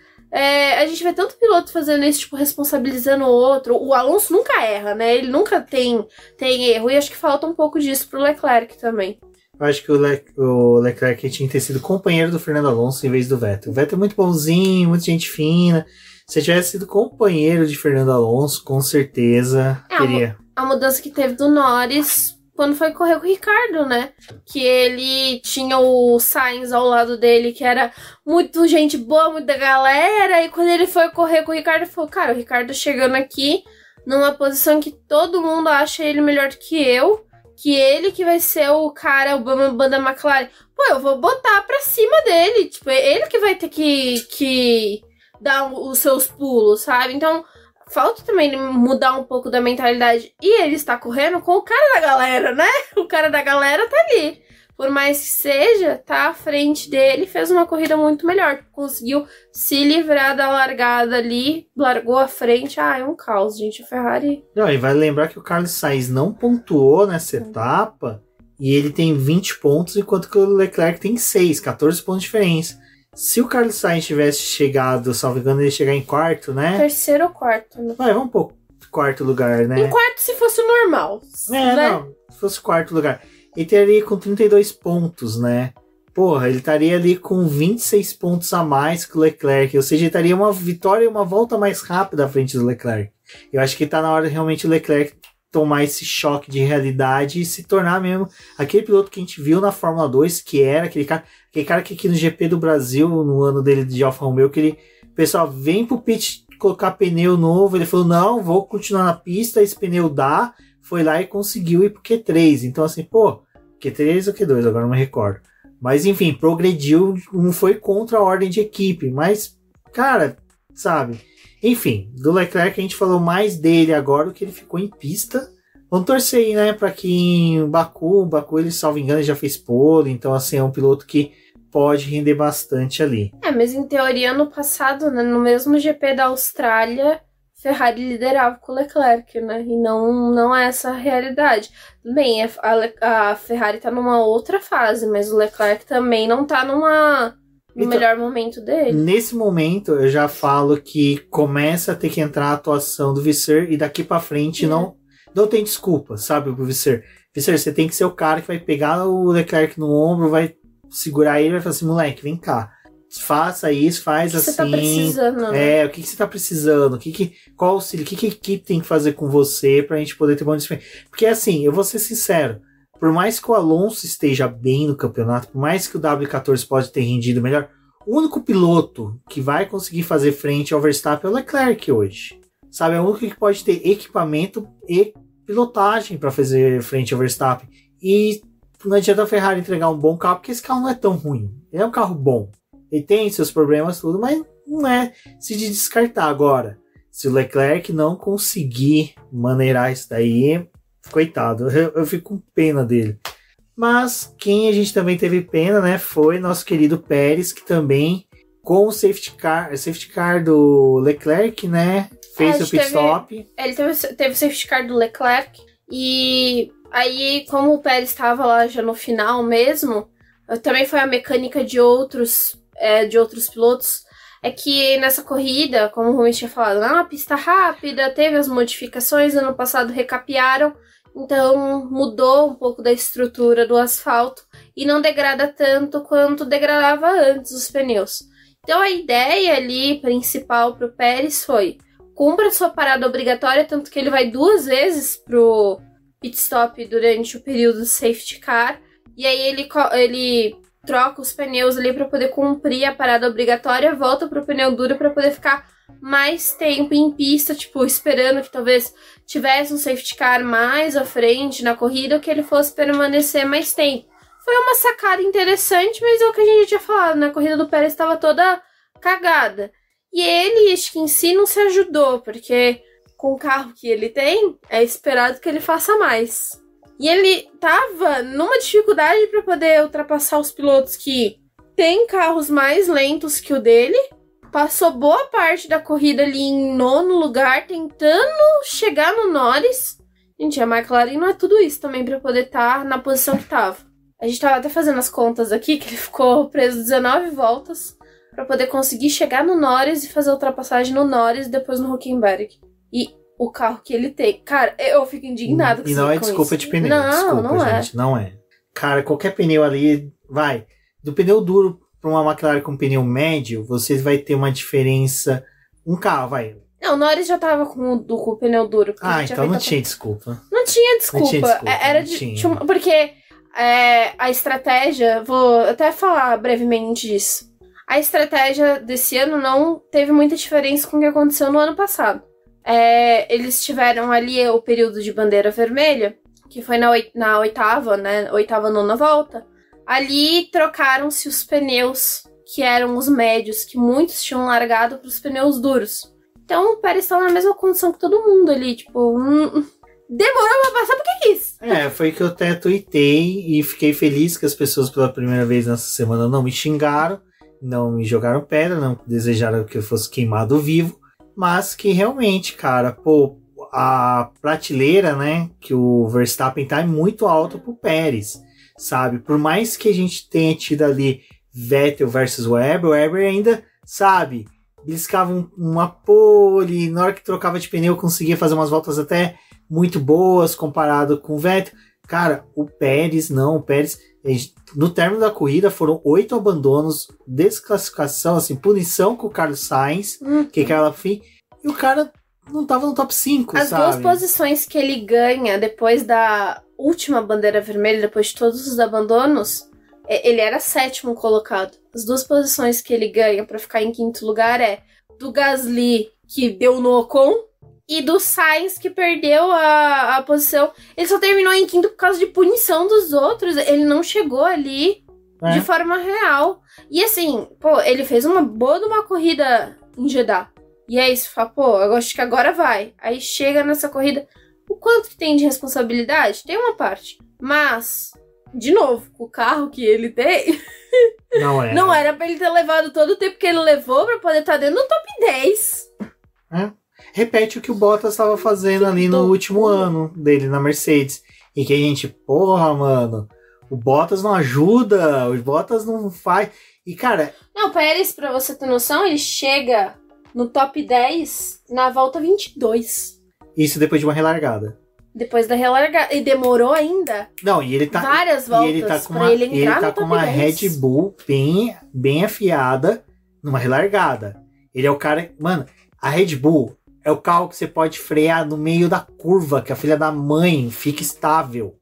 [SPEAKER 2] a gente vê tanto piloto fazendo isso, tipo, responsabilizando o outro. O Alonso nunca erra, né? Ele nunca tem erro. E acho que falta um pouco disso pro Leclerc também.
[SPEAKER 1] Eu acho que o Leclerc tinha que ter sido companheiro do Fernando Alonso em vez do Vettel. O Vettel é muito bonzinho, muita gente fina. Se tivesse sido companheiro de Fernando Alonso, com certeza teria.
[SPEAKER 2] A mudança que teve do Norris quando foi correr com o Ricardo, né? Que ele tinha o Sainz ao lado dele, que era muito gente boa, muita galera. E quando ele foi correr com o Ricardo, ele falou, cara, o Ricardo chegando aqui numa posição que todo mundo acha ele melhor do que eu. Que ele que vai ser o cara, o bambambam da McLaren. Pô, eu vou botar pra cima dele. Tipo, ele que vai ter que dar os seus pulos, sabe? Então, falta também mudar um pouco da mentalidade. E ele está correndo com o cara da galera, né? O cara da galera tá ali. Por mais que seja, tá à frente dele, fez uma corrida muito melhor. Conseguiu se livrar da largada ali, largou a frente. Ah, é um caos, gente. A Ferrari...
[SPEAKER 1] Não, e vai lembrar que o Carlos Sainz não pontuou nessa etapa e ele tem 20 pontos, enquanto que o Leclerc tem 6, 14 pontos de diferença. Se o Carlos Sainz tivesse chegado, salvo engano, ele ia chegar em quarto, né?
[SPEAKER 2] Terceiro ou quarto, né?
[SPEAKER 1] Vai, vamos pôr quarto lugar, né?
[SPEAKER 2] Em quarto se fosse o normal. Né?
[SPEAKER 1] Não, se fosse quarto lugar. Ele estaria com 32 pontos, né? Porra, ele estaria ali com 26 pontos a mais que o Leclerc. Ou seja, ele estaria uma vitória e uma volta mais rápida à frente do Leclerc. Eu acho que tá na hora realmente o Leclerc tomar esse choque de realidade e se tornar mesmo aquele piloto que a gente viu na Fórmula 2, que era aquele cara que aqui no GP do Brasil, no ano dele de Alfa Romeo, que ele, pessoal, vem pro pit colocar pneu novo, ele falou, não, vou continuar na pista, esse pneu dá, foi lá e conseguiu ir pro Q3, então assim, pô, Q3 ou Q2, agora não me recordo, mas enfim, progrediu, não foi contra a ordem de equipe, mas, cara, sabe, enfim, do Leclerc a gente falou mais dele agora do que ele ficou em pista. Vamos torcer aí, né, para que em Baku ele, salvo engano, já fez pole, então assim, é um piloto que pode render bastante ali.
[SPEAKER 2] Mas em teoria, no passado, né, no mesmo GP da Austrália, Ferrari liderava com o Leclerc, né, e não é essa a realidade. Bem, a Ferrari tá numa outra fase, mas o Leclerc também não tá no então, melhor momento dele.
[SPEAKER 1] Nesse momento, eu já falo que começa a ter que entrar a atuação do Visser e daqui pra frente não tem desculpa, sabe, pro Visser. Visser, você tem que ser o cara que vai pegar o Leclerc no ombro, vai segurar ele e vai falar assim, moleque, vem cá, faça isso, faz assim.
[SPEAKER 2] Você tá precisando, né?
[SPEAKER 1] O que você tá precisando? Qual auxílio? O que a equipe tem que fazer com você pra gente poder ter bom desempenho? Porque assim, eu vou ser sincero, por mais que o Alonso esteja bem no campeonato, por mais que o W14 pode ter rendido melhor, o único piloto que vai conseguir fazer frente ao Verstappen é o Leclerc hoje. Sabe, é o único que pode ter equipamento e pilotagem para fazer frente ao Verstappen. E não adianta a Ferrari entregar um bom carro, porque esse carro não é tão ruim. Ele é um carro bom. Ele tem seus problemas, tudo, mas não é se de descartar agora. Se o Leclerc não conseguir maneirar isso daí, coitado, eu fico com pena dele. Mas quem a gente também teve pena, né, foi nosso querido Pérez, que também, com o safety car do Leclerc, né, fez o pit stop.
[SPEAKER 2] Ele teve o safety car do Leclerc, e aí, como o Pérez estava lá já no final mesmo, também foi a mecânica de outros pilotos, é que nessa corrida, como o Rumi tinha falado, é uma pista rápida, teve as modificações, ano passado recapearam, então mudou um pouco da estrutura do asfalto e não degrada tanto quanto degradava antes os pneus. Então a ideia ali principal para o Pérez foi: cumpra sua parada obrigatória, tanto que ele vai 2 vezes pro pit stop durante o período do safety car, e aí ele troca os pneus ali para poder cumprir a parada obrigatória, volta pro pneu duro para poder ficar mais tempo em pista, tipo, esperando que talvez tivesse um safety car mais à frente na corrida, ou que ele fosse permanecer mais tempo. Foi uma sacada interessante, mas é o que a gente já tinha falado, né? A corrida do Pérez estava toda cagada. E ele, acho que em si, não se ajudou, porque com o carro que ele tem, é esperado que ele faça mais. E ele tava numa dificuldade para poder ultrapassar os pilotos que têm carros mais lentos que o dele. Passou boa parte da corrida ali em 9º lugar, tentando chegar no Norris. Gente, a McLaren não é tudo isso também para poder estar na posição que tava. A gente tava até fazendo as contas aqui, que ele ficou preso 19 voltas para poder conseguir chegar no Norris e fazer a ultrapassagem no Norris e depois no Hülkenberg. E o carro que ele tem. Cara, eu fico indignado com isso.
[SPEAKER 1] E não é desculpa
[SPEAKER 2] isso.
[SPEAKER 1] de pneu.
[SPEAKER 2] Não,
[SPEAKER 1] desculpa,
[SPEAKER 2] não
[SPEAKER 1] gente. Não é. Cara, qualquer pneu ali, vai. Do pneu duro para uma McLaren com pneu médio, você vai ter uma diferença. Um carro, vai.
[SPEAKER 2] Não, o Norris já tava com o pneu duro.
[SPEAKER 1] Então não tinha desculpa.
[SPEAKER 2] Não tinha desculpa.
[SPEAKER 1] Não tinha desculpa.
[SPEAKER 2] Era porque a estratégia, vou até falar brevemente disso. A estratégia desse ano não teve muita diferença com o que aconteceu no ano passado. Eles tiveram ali o período de bandeira vermelha, que foi na oitava, né? Oitava, nona volta. Ali trocaram-se os pneus, que eram os médios, que muitos tinham largado para os pneus duros. Então o Pérez estava na mesma condição que todo mundo ali, tipo, demorou pra passar porque quis.
[SPEAKER 1] Foi que eu até tuitei e fiquei feliz que as pessoas pela primeira vez nessa semana não me xingaram, não me jogaram pedra, não desejaram que eu fosse queimado vivo, mas que realmente, cara, a prateleira, né, que o Verstappen tá é muito alta pro Pérez, sabe? Por mais que a gente tenha tido ali Vettel versus Webber, o Webber ainda, sabe, beliscava uma pole, na hora que trocava de pneu conseguia fazer umas voltas até muito boas comparado com o Vettel. Cara, o Pérez, no término da corrida foram 8 abandonos, desclassificação, assim, punição com o Carlos Sainz, que caiu lá pro fim, e o cara não tava no top 5,
[SPEAKER 2] As duas posições que ele ganha depois da última bandeira vermelha, depois de todos os abandonos, ele era 7º colocado. As duas posições que ele ganha pra ficar em 5º lugar é do Gasly, que deu no Ocon, e do Sainz, que perdeu a posição. Ele só terminou em 5º por causa de punição dos outros. Ele não chegou ali de forma real. E assim, ele fez uma boa de uma corrida em Jeddah. E é isso, fala, eu acho que agora vai. Aí chega nessa corrida, o quanto que tem de responsabilidade? Tem uma parte. Mas, de novo, o carro que ele tem... Não era pra ele ter levado todo o tempo que ele levou pra poder estar dentro do top 10.
[SPEAKER 1] Repete o que o Bottas estava fazendo ali no último ano dele na Mercedes. E que a gente, mano, o Bottas não ajuda, o Bottas não faz. E, cara...
[SPEAKER 2] Não, o Pérez, pra você ter noção, ele chega no top 10 na volta 22.
[SPEAKER 1] Isso depois de uma relargada.
[SPEAKER 2] Depois da relargada. E demorou ainda.
[SPEAKER 1] Não, e ele tá...
[SPEAKER 2] várias voltas
[SPEAKER 1] ele tá com
[SPEAKER 2] pra ele entrar
[SPEAKER 1] ele tá
[SPEAKER 2] no
[SPEAKER 1] com
[SPEAKER 2] top
[SPEAKER 1] uma
[SPEAKER 2] 10.
[SPEAKER 1] Red Bull bem afiada numa relargada. Ele é o cara... Mano, a Red Bull é o carro que você pode frear no meio da curva, que a filha da mãe fica estável.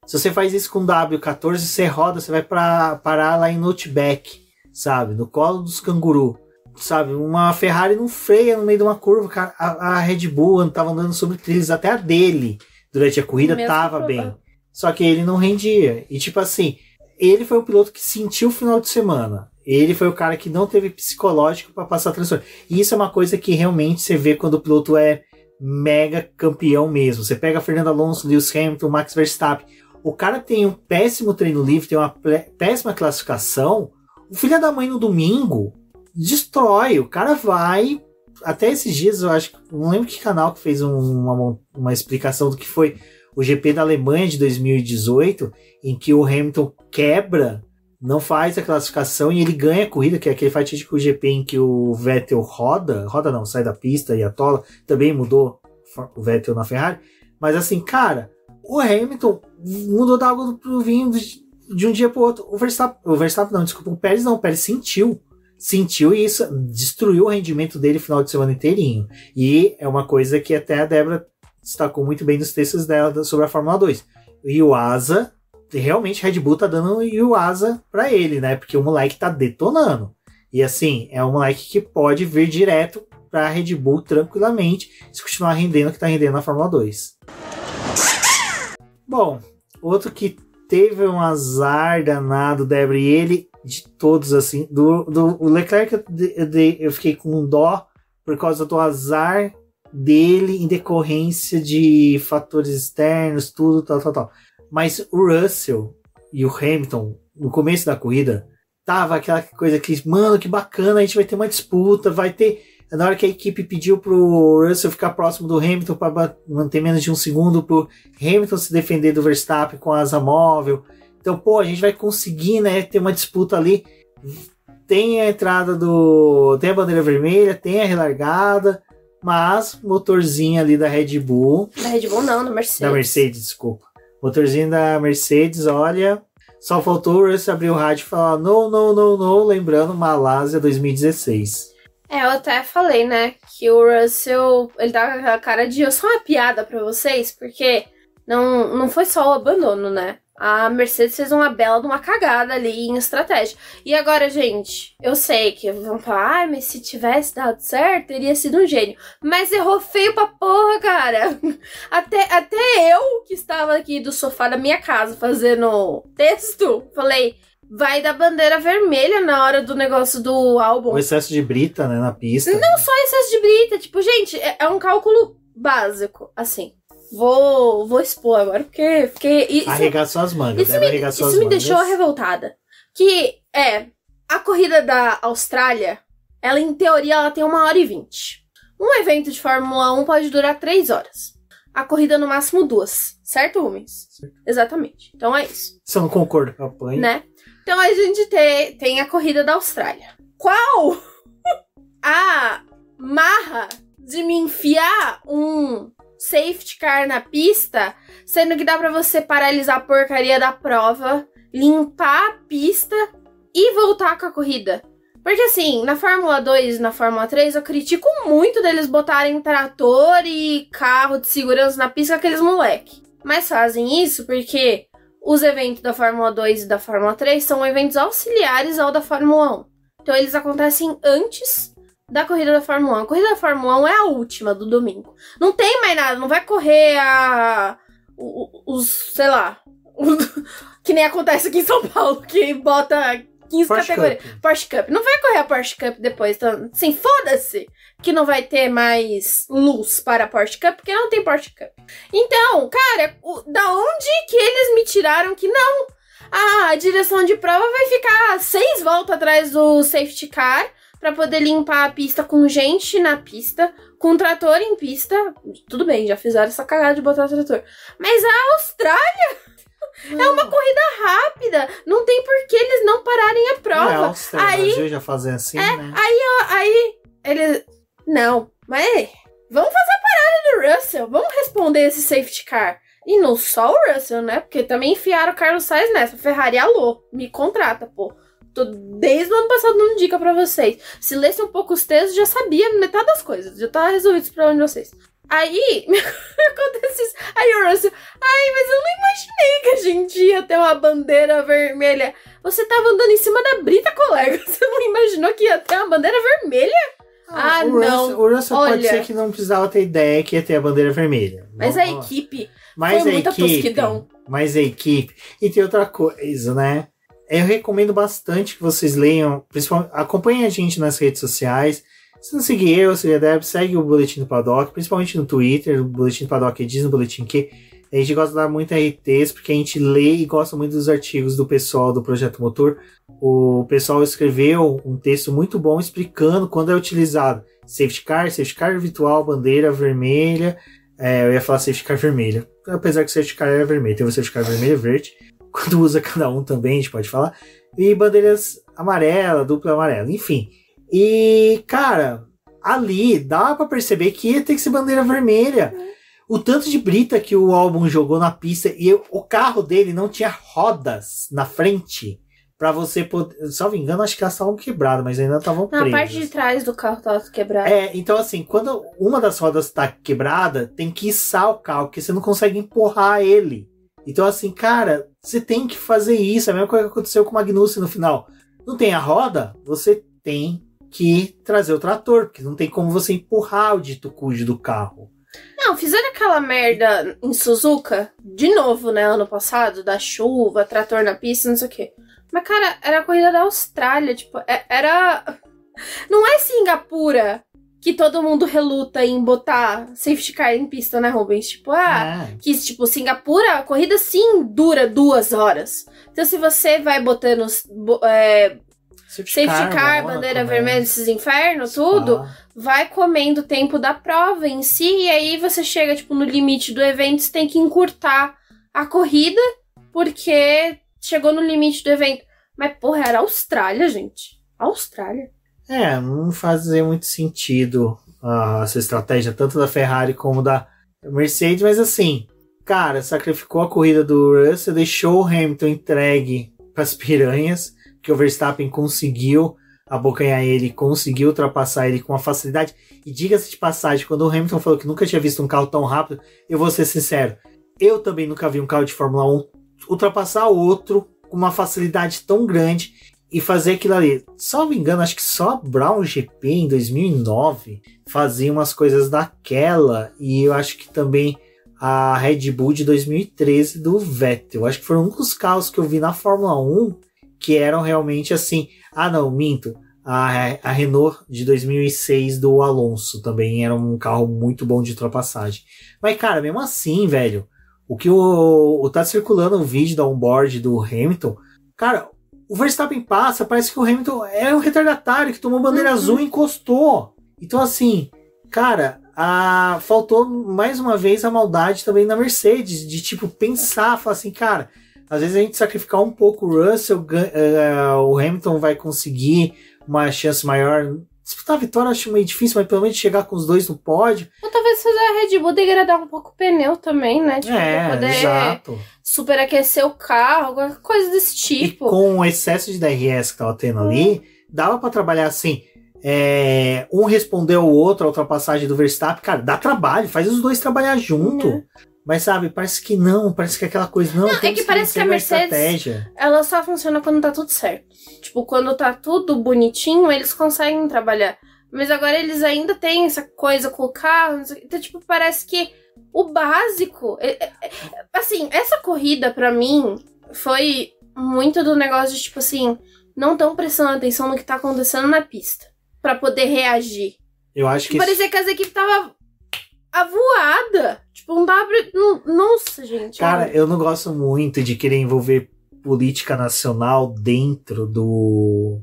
[SPEAKER 1] Se você faz isso com o W14, você roda, você vai parar lá em Outback, sabe? No colo dos canguru. Sabe, uma Ferrari não freia no meio de uma curva, cara. A Red Bull tava andando sobre trilhos, até a dele durante a corrida tava bem. Só que ele não rendia. E tipo assim, ele foi o piloto que sentiu o final de semana. Ele foi o cara que não teve psicológico para passar a transição. E isso é uma coisa que realmente você vê quando o piloto é mega campeão mesmo. Você pega Fernando Alonso, Lewis Hamilton, Max Verstappen. O cara tem um péssimo treino livre, tem uma péssima classificação. O filho da mãe no domingo destrói. O cara vai... Até esses dias, eu acho... Não lembro que canal que fez uma explicação do que foi o GP da Alemanha de 2018, em que o Hamilton quebra, não faz a classificação e ele ganha a corrida, que é aquele fatídico GP em que o Vettel roda não, sai da pista e atola. Também mudou o Vettel na Ferrari. Mas assim, cara, o Hamilton mudou da água pro vinho de um dia pro outro. O Pérez sentiu e isso destruiu o rendimento dele no final de semana inteirinho. E é uma coisa que até a Débora destacou muito bem nos textos dela sobre a Fórmula 2. E o Asa realmente Red Bull tá dando o asa pra ele, né? Porque o moleque tá detonando. E assim, é um moleque que pode vir direto pra Red Bull tranquilamente se continuar rendendo o que tá rendendo na Fórmula 2. Bom, outro que teve um azar danado, Débora, e ele, de todos, assim, do Leclerc eu fiquei com dó por causa do azar dele em decorrência de fatores externos, tudo, tal. Mas o Russell e o Hamilton, no começo da corrida, tava aquela coisa que, mano, que bacana, a gente vai ter uma disputa, vai ter... Na hora que a equipe pediu pro Russell ficar próximo do Hamilton para manter menos de um segundo, pro Hamilton se defender do Verstappen com a asa móvel. Então, pô, a gente vai conseguir, né, ter uma disputa ali. Tem a entrada tem a bandeira vermelha, tem a relargada, mas motorzinho ali da Red Bull...
[SPEAKER 2] Da Red Bull não, da Mercedes.
[SPEAKER 1] Da Mercedes, desculpa. Motorzinho da Mercedes, olha... Só faltou o Russell abrir o rádio e falar no, lembrando Malásia 2016.
[SPEAKER 2] Eu até falei, né, que o Russell, ele tá com aquela cara de eu sou uma piada pra vocês, porque não foi só o abandono, né? A Mercedes fez uma bela de uma cagada ali em estratégia. E agora, gente, eu sei que vão falar, mas se tivesse dado certo, teria sido um gênio. Mas errou feio pra porra, cara. Até eu, que estava aqui do sofá da minha casa fazendo texto, falei... Vai dar bandeira vermelha na hora do negócio do álbum.
[SPEAKER 1] O excesso de brita, né, na pista.
[SPEAKER 2] Não só excesso de brita. Tipo, gente, é um cálculo básico, assim. Vou expor agora, porque isso,
[SPEAKER 1] arregaçou as mangas.
[SPEAKER 2] Isso me deixou revoltada. Que a corrida da Austrália, ela em teoria, ela tem 1h20. Um evento de Fórmula 1 pode durar 3 horas. A corrida no máximo 2. Certo, Rubens? Certo. Exatamente. Então é isso.
[SPEAKER 1] Se eu não concordo com a play.
[SPEAKER 2] Né? Então a gente tem a corrida da Austrália. Qual a marra de me enfiar um safety car na pista, sendo que dá pra você paralisar a porcaria da prova, limpar a pista e voltar com a corrida? Porque assim, na Fórmula 2 e na Fórmula 3 eu critico muito deles botarem trator e carro de segurança na pista com aqueles moleque. Mas fazem isso porque... Os eventos da Fórmula 2 e da Fórmula 3 são eventos auxiliares ao da Fórmula 1. Então eles acontecem antes da corrida da Fórmula 1. A corrida da Fórmula 1 é a última do domingo. Não tem mais nada, não vai correr sei lá, que nem acontece aqui em São Paulo, que bota 15 categorias. Porsche Cup. Não vai correr a Porsche Cup depois. Então, assim, foda-se que não vai ter mais luz para a Porsche Cup, porque não tem Porsche Cup. Então, cara, da onde que eles me tiraram que não? A direção de prova vai ficar 6 voltas atrás do safety car para poder limpar a pista com gente na pista, com trator em pista. Tudo bem, já fizeram essa cagada de botar trator. Mas a Austrália... É uma corrida rápida. Não tem por que eles não pararem a prova.
[SPEAKER 1] Aí já fazem assim, né?
[SPEAKER 2] Aí eles... Não, mas vamos fazer a parada do Russell. Vamos responder esse safety car. E não só o Russell, né? Porque também enfiaram o Carlos Sainz nessa. Ferrari, alô, me contrata, pô. Tô desde o ano passado dando dica pra vocês. Se lesse um pouco os textos, já sabia metade das coisas. Já tava resolvido esse problema de vocês. Aí, acontece isso. Aí o Russell, mas eu não imaginei que a gente ia ter uma bandeira vermelha. Você tava andando em cima da brita, colega. Você não imaginou que ia ter uma bandeira vermelha? Não.
[SPEAKER 1] O Russell pode ser que não precisava ter ideia que ia ter a bandeira vermelha.
[SPEAKER 2] Mas a equipe foi muita tosquidão.
[SPEAKER 1] Mas a equipe... E tem outra coisa, né? Eu recomendo bastante que vocês leiam, principalmente, acompanhem a gente nas redes sociais. Se não seguir eu, se a Deb, segue o Boletim do Paddock, principalmente no Twitter, o Boletim do Paddock diz no Boletim que a gente gosta de dar muito RTs, porque a gente lê e gosta muito dos artigos do pessoal do Projeto Motor. O pessoal escreveu um texto muito bom explicando quando é utilizado safety car virtual, bandeira vermelha, eu ia falar safety car vermelha, apesar que o safety car é vermelho, tem o safety car vermelho e verde, quando usa cada um também, a gente pode falar, e bandeiras amarela, dupla amarela, enfim. E, cara, ali dá pra perceber que ia ter que ser bandeira vermelha. O tanto de brita que o Albon jogou na pista e o carro dele não tinha rodas na frente pra você poder... Só me engano, acho que elas estavam quebradas, mas ainda estavam presas.
[SPEAKER 2] Na parte de trás do carro tava quebrada.
[SPEAKER 1] Então assim, quando uma das rodas tá quebrada, tem que içar o carro, porque você não consegue empurrar ele. Então, assim, cara, você tem que fazer isso. É a mesma coisa que aconteceu com o Magnussen no final. Não tem a roda, você tem que trazer o trator, porque não tem como você empurrar o dito cujo do carro.
[SPEAKER 2] Não, fizeram aquela merda em Suzuka, de novo, né, ano passado, da chuva, trator na pista, não sei o quê. Mas, cara, era a corrida da Austrália, tipo, era... Não é Singapura que todo mundo reluta em botar safety car em pista, né, Rubens? Tipo, que, tipo, Singapura, a corrida sim dura 2 horas. Então, se você vai botando safety car, bandeira vermelha, esses infernos, tudo, vai comendo o tempo da prova em si, e aí você chega, tipo, no limite do evento, você tem que encurtar a corrida, porque chegou no limite do evento. Mas, porra, era a Austrália, gente. Austrália.
[SPEAKER 1] Não fazia muito sentido essa estratégia, tanto da Ferrari como da Mercedes, mas assim, cara, sacrificou a corrida do Russell, deixou o Hamilton entregue para as piranhas, que o Verstappen conseguiu abocanhar ele, conseguiu ultrapassar ele com uma facilidade. E diga-se de passagem, quando o Hamilton falou que nunca tinha visto um carro tão rápido, eu vou ser sincero, eu também nunca vi um carro de Fórmula 1 ultrapassar outro com uma facilidade tão grande e fazer aquilo ali. Salvo engano, acho que só a Brown GP em 2009 fazia umas coisas daquela, e eu acho que também a Red Bull de 2013 do Vettel. Acho que foram um dos carros que eu vi na Fórmula 1 que eram realmente assim. Não, minto. A Renault de 2006 do Alonso também era um carro muito bom de ultrapassagem. Mas, cara, mesmo assim, velho, o que tá circulando o vídeo da onboard do Hamilton, cara, o Verstappen passa, parece que o Hamilton é um retardatário que tomou bandeira azul e encostou. Então, assim, cara, faltou mais uma vez a maldade também na Mercedes, de tipo, pensar, falar assim, cara, às vezes a gente sacrificar um pouco o Russell, o Hamilton vai conseguir uma chance maior. Disputar a vitória eu acho meio difícil, mas pelo menos chegar com os dois no pódio.
[SPEAKER 2] Ou talvez fazer a Red Bull degradar um pouco o pneu também, né? Tipo, pra poder
[SPEAKER 1] exato.
[SPEAKER 2] superaquecer o carro, qualquer coisa desse tipo.
[SPEAKER 1] E com o excesso de DRS que tava tendo ali, dava pra trabalhar assim. Um responder ao outro, a ultrapassagem do Verstappen. Cara, dá trabalho, faz os dois trabalhar junto. Mas sabe, parece que não, parece que aquela coisa não
[SPEAKER 2] é que parece que a Mercedes, ela só funciona quando tá tudo certo. Tipo, quando tá tudo bonitinho, eles conseguem trabalhar. Mas agora eles ainda têm essa coisa com o carro, então, tipo, parece que o básico... assim, essa corrida, pra mim, foi muito do negócio de, tipo assim, não tão prestando atenção no que tá acontecendo na pista, pra poder reagir.
[SPEAKER 1] Eu acho que...
[SPEAKER 2] Parecia que as equipes tava avoada. Tipo, não dá pra... Nossa, gente.
[SPEAKER 1] Cara, eu não gosto muito de querer envolver política nacional dentro do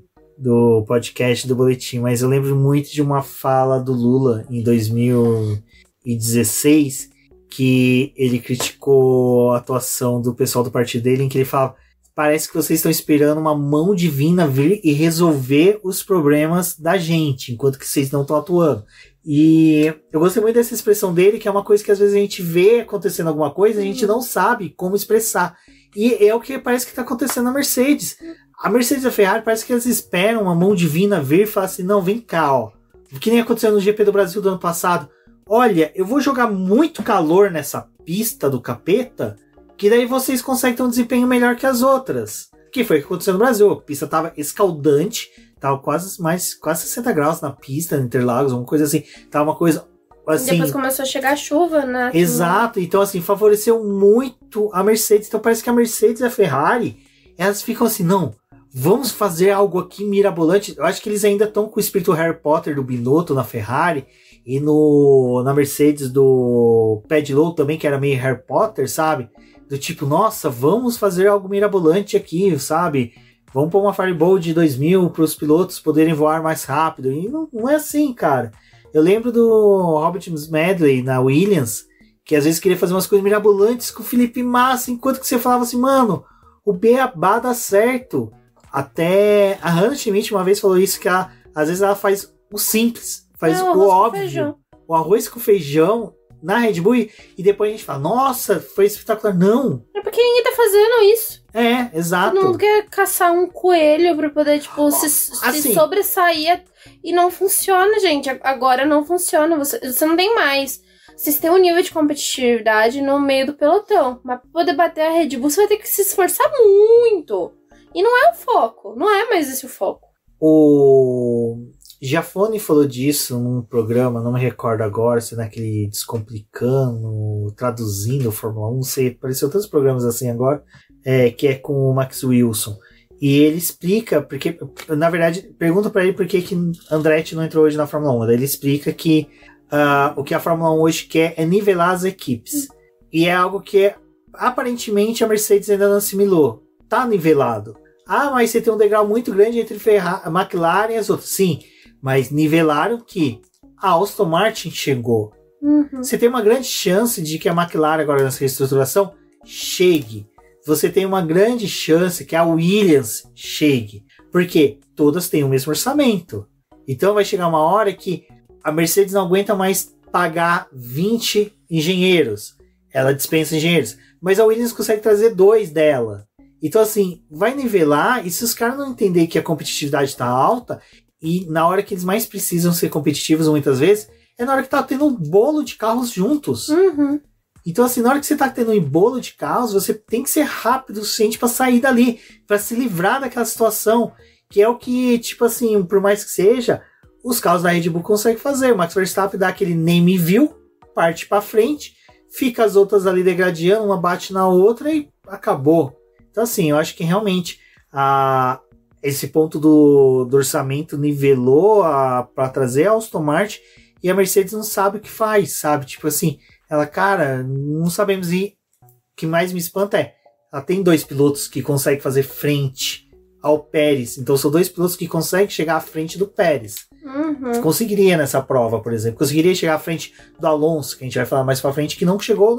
[SPEAKER 1] podcast do Boletim, mas eu lembro muito de uma fala do Lula em 2016, que ele criticou a atuação do pessoal do partido dele, em que ele fala: parece que vocês estão esperando uma mão divina vir e resolver os problemas da gente, enquanto que vocês não estão atuando. E eu gostei muito dessa expressão dele, que é uma coisa que às vezes a gente vê acontecendo alguma coisa, a gente não sabe como expressar. E é o que parece que está acontecendo na Mercedes. A Mercedes e a Ferrari parece que elas esperam uma mão divina vir e falar assim: não, vem cá, ó. Que nem aconteceu no GP do Brasil do ano passado. Olha, eu vou jogar muito calor nessa pista do capeta, que daí vocês conseguem ter um desempenho melhor que as outras. Que foi o que aconteceu no Brasil. A pista estava escaldante, tava quase 60 graus na pista, no Interlagos, uma coisa assim. Tava uma coisa assim...
[SPEAKER 2] Depois começou a chegar a chuva, né?
[SPEAKER 1] Exato. Então, assim, favoreceu muito a Mercedes. Então, parece que a Mercedes e a Ferrari, elas ficam assim, não, vamos fazer algo aqui mirabolante. Eu acho que eles ainda estão com o espírito Harry Potter do Binotto na Ferrari e na Mercedes do Padlow também, que era meio Harry Potter, sabe? Do tipo, nossa, vamos fazer algo mirabolante aqui, sabe? Vamos pôr uma Fireball de 2000 para os pilotos poderem voar mais rápido. E não é assim, cara. Eu lembro do Robert Medley na Williams, que às vezes queria fazer umas coisas mirabolantes com o Felipe Massa, enquanto que você falava assim, mano, o beabá dá certo. Até a Hannah Schmidt uma vez falou isso, que às vezes ela faz o simples, faz o óbvio. O arroz com feijão na Red Bull, e depois a gente fala, nossa, foi espetacular. Não.
[SPEAKER 2] É porque ninguém tá fazendo isso.
[SPEAKER 1] Exato.
[SPEAKER 2] Todo mundo quer caçar um coelho pra poder, tipo, se sobressair, e não funciona, gente. Agora não funciona. Você não tem mais vocês têm um nível de competitividade no meio do pelotão. Mas pra poder bater a Red Bull, você vai ter que se esforçar muito. E não é o foco. Não é mais esse o foco.
[SPEAKER 1] O Giafone falou disso num programa, não me recordo agora, se é naquele Descomplicando, Traduzindo Fórmula 1, não sei, apareceu tantos programas assim agora, que é com o Max Wilson. E ele explica, porque, na verdade, pergunta pra ele por que Andretti não entrou hoje na Fórmula 1. Daí ele explica que o que a Fórmula 1 hoje quer é nivelar as equipes. E é algo que, aparentemente, a Mercedes ainda não assimilou. Tá nivelado. Ah, mas você tem um degrau muito grande entre a McLaren e as outras. Sim, mas nivelaram que a Aston Martin chegou. Você tem uma grande chance de que a McLaren, agora nessa reestruturação, chegue. Você tem uma grande chance que a Williams chegue. Porque todas têm o mesmo orçamento. Então vai chegar uma hora que a Mercedes não aguenta mais pagar 20 engenheiros. Ela dispensa engenheiros. Mas a Williams consegue trazer 2 dela. Então, assim, vai nivelar, e se os caras não entenderem que a competitividade está alta, e na hora que eles mais precisam ser competitivos, muitas vezes, é na hora que tá tendo um bolo de carros juntos. Então, assim, na hora que você tá tendo um bolo de carros, você tem que ser rápido o suficiente para sair dali, para se livrar daquela situação, que é o que, tipo assim, por mais que seja, os carros da Red Bull conseguem fazer. O Max Verstappen dá aquele name view, parte para frente, fica as outras ali degradando, uma bate na outra e acabou. Então, assim, eu acho que realmente esse ponto do orçamento nivelou para trazer a Aston Martin, e a Mercedes não sabe o que faz, sabe? Tipo assim, ela, cara, não sabemos. E o que mais me espanta ela tem 2 pilotos que conseguem fazer frente ao Pérez. Então, são 2 pilotos que conseguem chegar à frente do Pérez. Conseguiria nessa prova, por exemplo. Conseguiria chegar à frente do Alonso, que a gente vai falar mais pra frente, que não chegou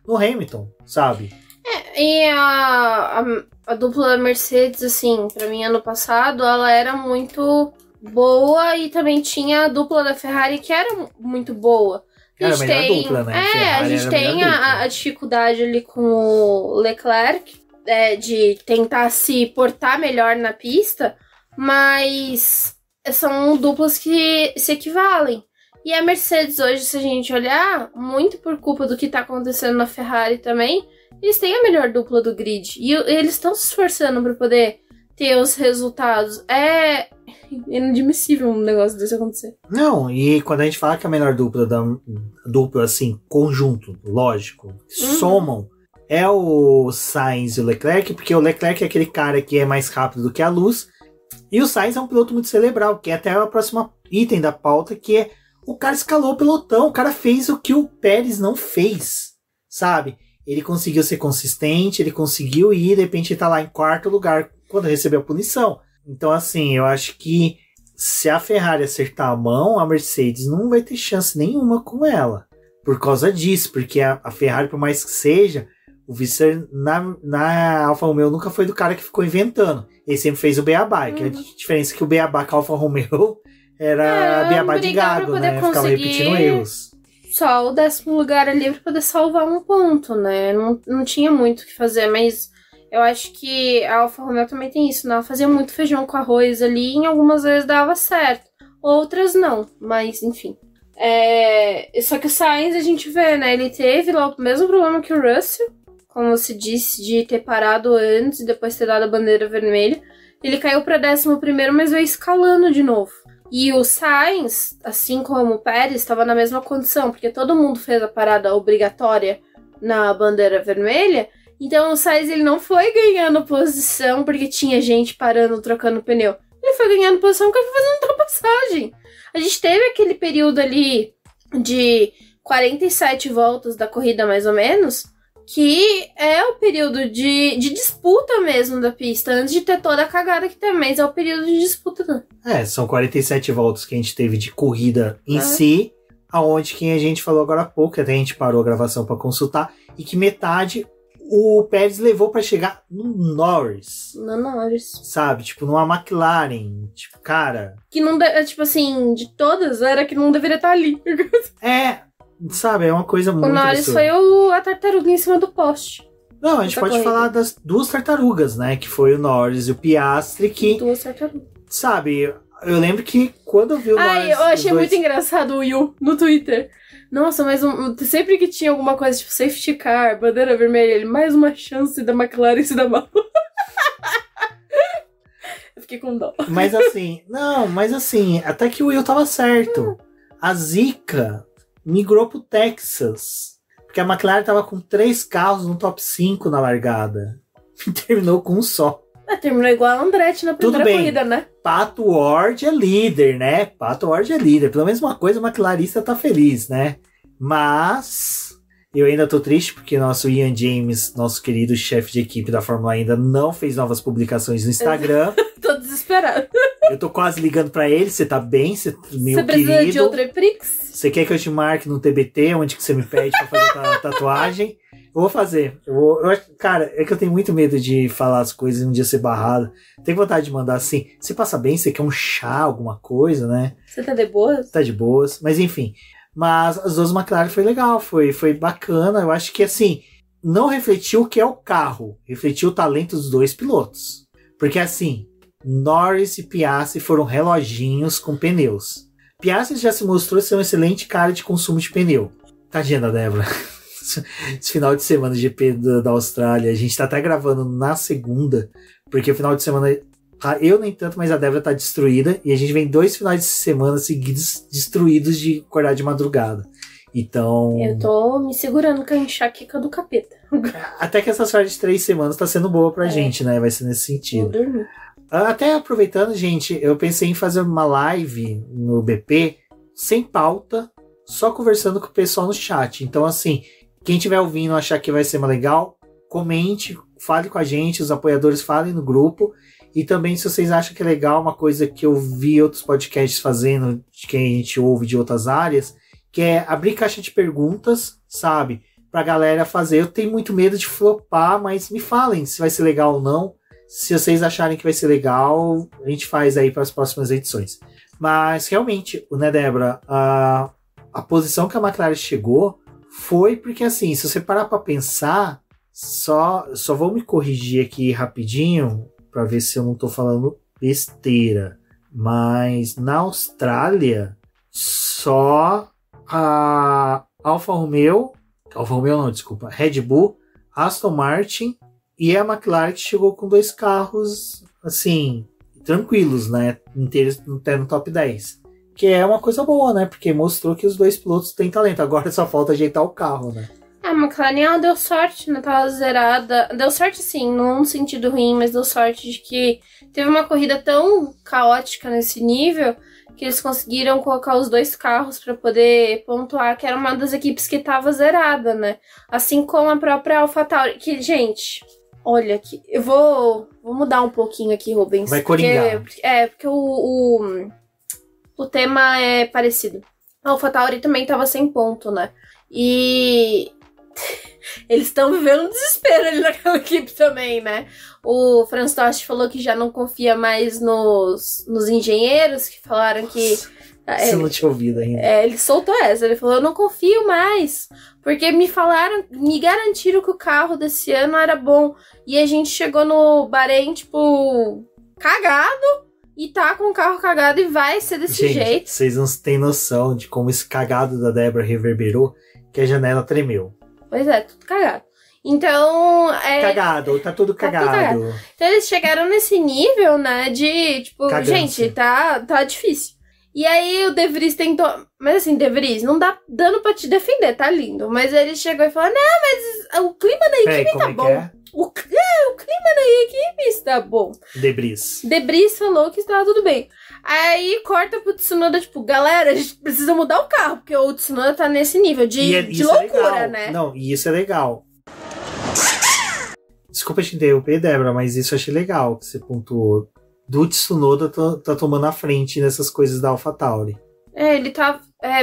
[SPEAKER 1] no Hamilton, sabe?
[SPEAKER 2] E a dupla da Mercedes, assim, pra mim, ano passado, ela era muito boa, e também tinha a dupla da Ferrari, que era muito boa.
[SPEAKER 1] Era a melhor dupla, né?
[SPEAKER 2] A gente tem a dificuldade ali com o Leclerc, de tentar se portar melhor na pista, mas são duplas que se equivalem. E a Mercedes hoje, se a gente olhar, muito por culpa do que tá acontecendo na Ferrari também, eles têm a melhor dupla do grid. E eles estão se esforçando para poder ter os resultados. É inadmissível um negócio desse acontecer.
[SPEAKER 1] Não, e quando a gente fala que a melhor dupla, assim, conjunto, lógico, somam, é o Sainz e o Leclerc, porque o Leclerc é aquele cara que é mais rápido do que a luz, e o Sainz é um piloto muito cerebral, que é até o próximo item da pauta, que é o cara escalou o pelotão, o cara fez o que o Pérez não fez, sabe? Ele conseguiu ser consistente, ele conseguiu ir, de repente ele tá lá em 4º lugar quando recebeu a punição. Então, assim, eu acho que se a Ferrari acertar a mão, a Mercedes não vai ter chance nenhuma com ela. Por causa disso, porque a Ferrari, por mais que seja, o Visser na Alfa Romeo nunca foi do cara que ficou inventando. Ele sempre fez o beabá, que a diferença é que o beabá com a Alfa Romeo era beabá de gado, né? Ficava repetindo erros.
[SPEAKER 2] Só o 10º lugar ali pra poder salvar um ponto, né? Não tinha muito o que fazer, mas eu acho que a Alfa Romeo também tem isso, né? Ela fazia muito feijão com arroz ali, e em algumas vezes dava certo. Outras não, mas enfim. Só que o Sainz, a gente vê, né? Ele teve lá o mesmo problema que o Russell, como você disse, de ter parado antes e depois ter dado a bandeira vermelha. Ele caiu pra 11º, mas veio escalando de novo. E o Sainz, assim como o Pérez, estava na mesma condição, porque todo mundo fez a parada obrigatória na bandeira vermelha. Então o Sainz, ele não foi ganhando posição porque tinha gente parando, trocando pneu. Ele foi ganhando posição porque ele foi fazendo ultrapassagem. A gente teve aquele período ali de 47 voltas da corrida, mais ou menos, que é o período de disputa mesmo da pista, antes de ter toda a cagada que tem, mas é o período de disputa.
[SPEAKER 1] São 47 voltas que a gente teve de corrida em si, aonde que a gente falou agora há pouco, até a gente parou a gravação para consultar, e que metade o Pérez levou para chegar no Norris.
[SPEAKER 2] No Norris.
[SPEAKER 1] Sabe? Tipo, numa McLaren. Tipo, cara...
[SPEAKER 2] Que não... tipo assim, de todas, era que não deveria estar ali.
[SPEAKER 1] Sabe? É uma coisa muito...
[SPEAKER 2] O Norris foi a tartaruga em cima do poste.
[SPEAKER 1] Não, a gente pode falar das 2 tartarugas, né? Que foi o Norris e o Piastri, que...
[SPEAKER 2] 2 tartarugas.
[SPEAKER 1] Sabe? Eu lembro que quando eu vi o Norris...
[SPEAKER 2] Eu achei muito engraçado o Will no Twitter. Nossa, mas sempre que tinha alguma coisa, tipo, safety car, bandeira vermelha, ele, mais uma chance da McLaren se dar mal. Eu fiquei com dó.
[SPEAKER 1] Mas assim, até que o Will tava certo. A Zika migrou pro Texas. Porque a McLaren tava com 3 carros no top 5 na largada. E terminou com um só.
[SPEAKER 2] Terminou igual a Andretti na primeira corrida, né?
[SPEAKER 1] Pato Ward é líder, né? Pato Ward é líder. Pelo menos uma coisa, o McLarista tá feliz, né? Mas eu ainda tô triste porque nosso Ian James, nosso querido chefe de equipe da Fórmula, ainda não fez novas publicações no Instagram.
[SPEAKER 2] Tô desesperado.
[SPEAKER 1] Eu tô quase ligando pra ele. Você tá bem? Você
[SPEAKER 2] precisa querido, de outro Eprix?
[SPEAKER 1] Você quer que eu te marque no TBT, onde que você me pede pra fazer a tatuagem? Eu vou fazer. Cara, é que eu tenho muito medo de falar as coisas e um dia ser barrado. Tenho vontade de mandar assim. Se passa bem, você quer um chá, alguma coisa, né?
[SPEAKER 2] Você tá de boas?
[SPEAKER 1] Tá de boas. Mas enfim. Mas as duas McLaren foi legal. Foi bacana. Eu acho que assim, não refletiu o que é o carro. Refletiu o talento dos dois pilotos. Porque assim, Norris e Piastri foram reloginhos com pneus. Piastri já se mostrou ser um excelente cara de consumo de pneu. Tadinha da Débora. Esse final de semana GP da Austrália, a gente tá até gravando na segunda, porque o final de semana, eu nem tanto, mas a Débora tá destruída, e a gente vem 2 finais de semana seguidos destruídos de acordar de madrugada. Então...
[SPEAKER 2] Eu tô me segurando com a enxaqueca do capeta.
[SPEAKER 1] Até que essa sorte de 3 semanas tá sendo boa pra gente, né? Vai ser nesse sentido.
[SPEAKER 2] Vou dormir.
[SPEAKER 1] Até aproveitando, gente, eu pensei em fazer uma live no BP, sem pauta, só conversando com o pessoal no chat. Então, assim... Quem estiver ouvindo achar que vai ser mais legal, comente, fale com a gente, os apoiadores falem no grupo. E também, se vocês acham que é legal, uma coisa que eu vi outros podcasts fazendo, de quem a gente ouve de outras áreas, que é abrir caixa de perguntas, sabe? Pra galera fazer. Eu tenho muito medo de flopar, mas me falem se vai ser legal ou não. Se vocês acharem que vai ser legal, a gente faz aí para as próximas edições. Mas, realmente, né, Débora, a posição que a McLaren chegou foi porque, assim, se você parar pra pensar, só vou me corrigir aqui rapidinho, pra ver se eu não tô falando besteira, mas na Austrália, só a Alfa Romeo não, desculpa, Red Bull, Aston Martin e a McLaren chegou com 2 carros, assim, tranquilos, né, inteiros até no top 10. Que é uma coisa boa, né? Porque mostrou que os 2 pilotos têm talento. Agora só falta ajeitar o carro, né?
[SPEAKER 2] A McLaren, ela deu sorte, né? Tava zerada. Deu sorte, sim, num sentido ruim, mas deu sorte de que teve uma corrida tão caótica nesse nível que eles conseguiram colocar os 2 carros para poder pontuar, que era uma das equipes que tava zerada, né? Assim como a própria AlphaTauri. Que, gente, olha aqui. Eu vou mudar um pouquinho aqui, Rubens.
[SPEAKER 1] Vai coringar.
[SPEAKER 2] Porque o tema é parecido. A AlphaTauri também tava sem ponto, né? E eles estão vivendo um desespero ali naquela equipe também, né? O Franz Tost falou que já não confia mais nos engenheiros, que falaram que...
[SPEAKER 1] Você não tinha ouvido ainda.
[SPEAKER 2] Ele soltou essa, ele falou, eu não confio mais, porque me garantiram que o carro desse ano era bom. E a gente chegou no Bahrein, tipo, cagado. E tá com o carro cagado e vai ser desse jeito.
[SPEAKER 1] Vocês não têm noção de como esse cagado da Débora reverberou, que a janela tremeu.
[SPEAKER 2] Pois é, tudo cagado. Então,
[SPEAKER 1] Cagado, tá tudo cagado.
[SPEAKER 2] Então eles chegaram nesse nível, né, de, tipo,
[SPEAKER 1] Cagância.
[SPEAKER 2] Gente, tá difícil. E aí o De Vries tentou... Mas assim, De Vries, não dá dano pra te defender, tá lindo. Mas ele chegou e falou, não, mas o clima da equipe tá bom. O clima da equipe está bom.
[SPEAKER 1] De Vries
[SPEAKER 2] falou que estava tudo bem. Aí corta pro Tsunoda, tipo, galera, a gente precisa mudar o carro, porque o Tsunoda tá nesse nível de loucura, né?
[SPEAKER 1] Não, e isso é legal. Desculpa te interromper, Débora, mas isso eu achei legal que você pontuou. Do Tsunoda tá tomando a frente nessas coisas da AlphaTauri.
[SPEAKER 2] Ele tá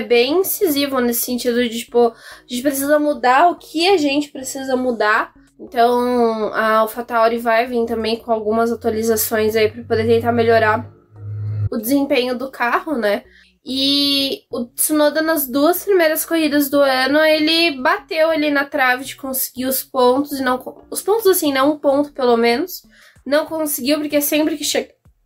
[SPEAKER 2] bem incisivo nesse sentido de, tipo, a gente precisa mudar o que a gente precisa mudar. Então, a AlphaTauri vai vir também com algumas atualizações aí pra poder tentar melhorar o desempenho do carro, né? E o Tsunoda, nas 2 primeiras corridas do ano, ele bateu ali na trave de conseguir os pontos, e não... Os pontos, assim, não um ponto, pelo menos. Não conseguiu, porque sempre que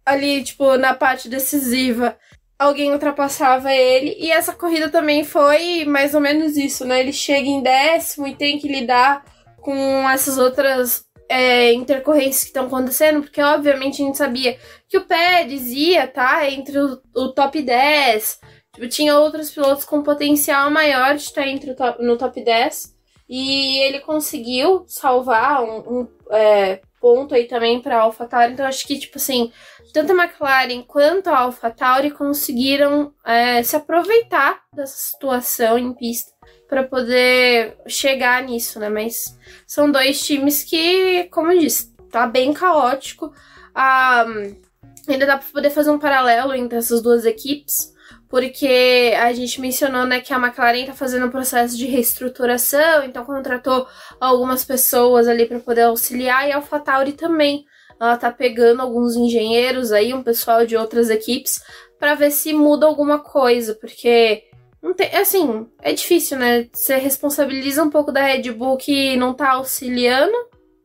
[SPEAKER 2] ali, tipo, na parte decisiva, alguém ultrapassava ele. E essa corrida também foi mais ou menos isso, né? Ele chega em 10º e tem que lidar com essas outras intercorrências que estão acontecendo, porque obviamente a gente sabia que o Pérez ia, tá, entre o top 10. Tipo, tinha outros pilotos com potencial maior de estar no top 10. E ele conseguiu salvar um ponto aí também para a AlphaTauri. Então, acho que, tipo assim, tanto a McLaren quanto a AlphaTauri conseguiram se aproveitar dessa situação em pista para poder chegar nisso, né? Mas são dois times que, como eu disse, tá bem caótico. Ainda dá para poder fazer um paralelo entre essas duas equipes, porque a gente mencionou, né, que a McLaren tá fazendo um processo de reestruturação, então contratou algumas pessoas ali para poder auxiliar, e a AlphaTauri também. Ela tá pegando alguns engenheiros aí, um pessoal de outras equipes, para ver se muda alguma coisa, porque não tem, assim, é difícil, né? Você responsabiliza um pouco da Red Bull que não tá auxiliando,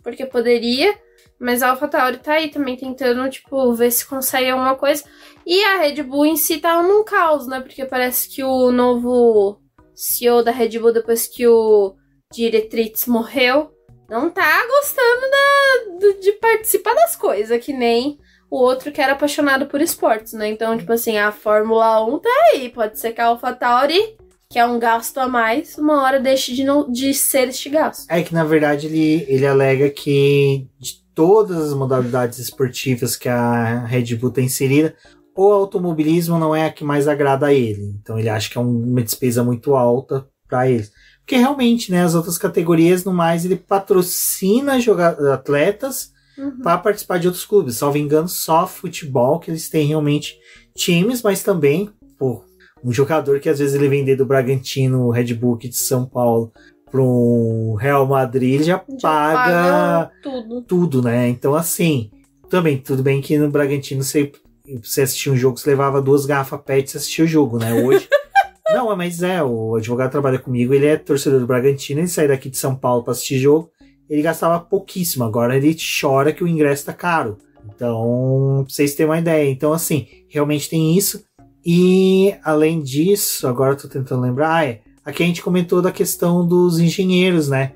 [SPEAKER 2] porque poderia, mas a AlphaTauri tá aí também tentando, tipo, ver se consegue alguma coisa. E a Red Bull em si tá num caos, né? Porque parece que o novo CEO da Red Bull, depois que o Diretritz morreu, não tá gostando de participar das coisas, que nem o outro que era apaixonado por esportes, né? Então, tipo assim, a Fórmula 1 tá aí. Pode ser que a AlphaTauri, que é um gasto a mais, uma hora deixe de ser este gasto.
[SPEAKER 1] É que, na verdade, ele alega que de todas as modalidades esportivas que a Red Bull tem inserida, o automobilismo não é a que mais agrada a ele. Então ele acha que é uma despesa muito alta para eles. Porque realmente, né, as outras categorias, no mais, ele patrocina atletas para participar de outros clubes. Salvo engano, só futebol, que eles têm realmente times, mas também, pô, um jogador que às vezes ele vender do Bragantino, Red Bull aqui de São Paulo, para um Real Madrid, ele já paga tudo, né? Então, assim, também, tudo bem que no Bragantino você assistia um jogo, você levava 2 garrafas PET e assistia o jogo, né? Hoje... Não, mas o advogado trabalha comigo, ele é torcedor do Bragantino, ele sai daqui de São Paulo para assistir jogo, ele gastava pouquíssimo, agora ele chora que o ingresso tá caro. Então, pra vocês terem uma ideia. Então, assim, realmente tem isso. E, além disso, agora eu tô tentando lembrar, aqui a gente comentou da questão dos engenheiros, né?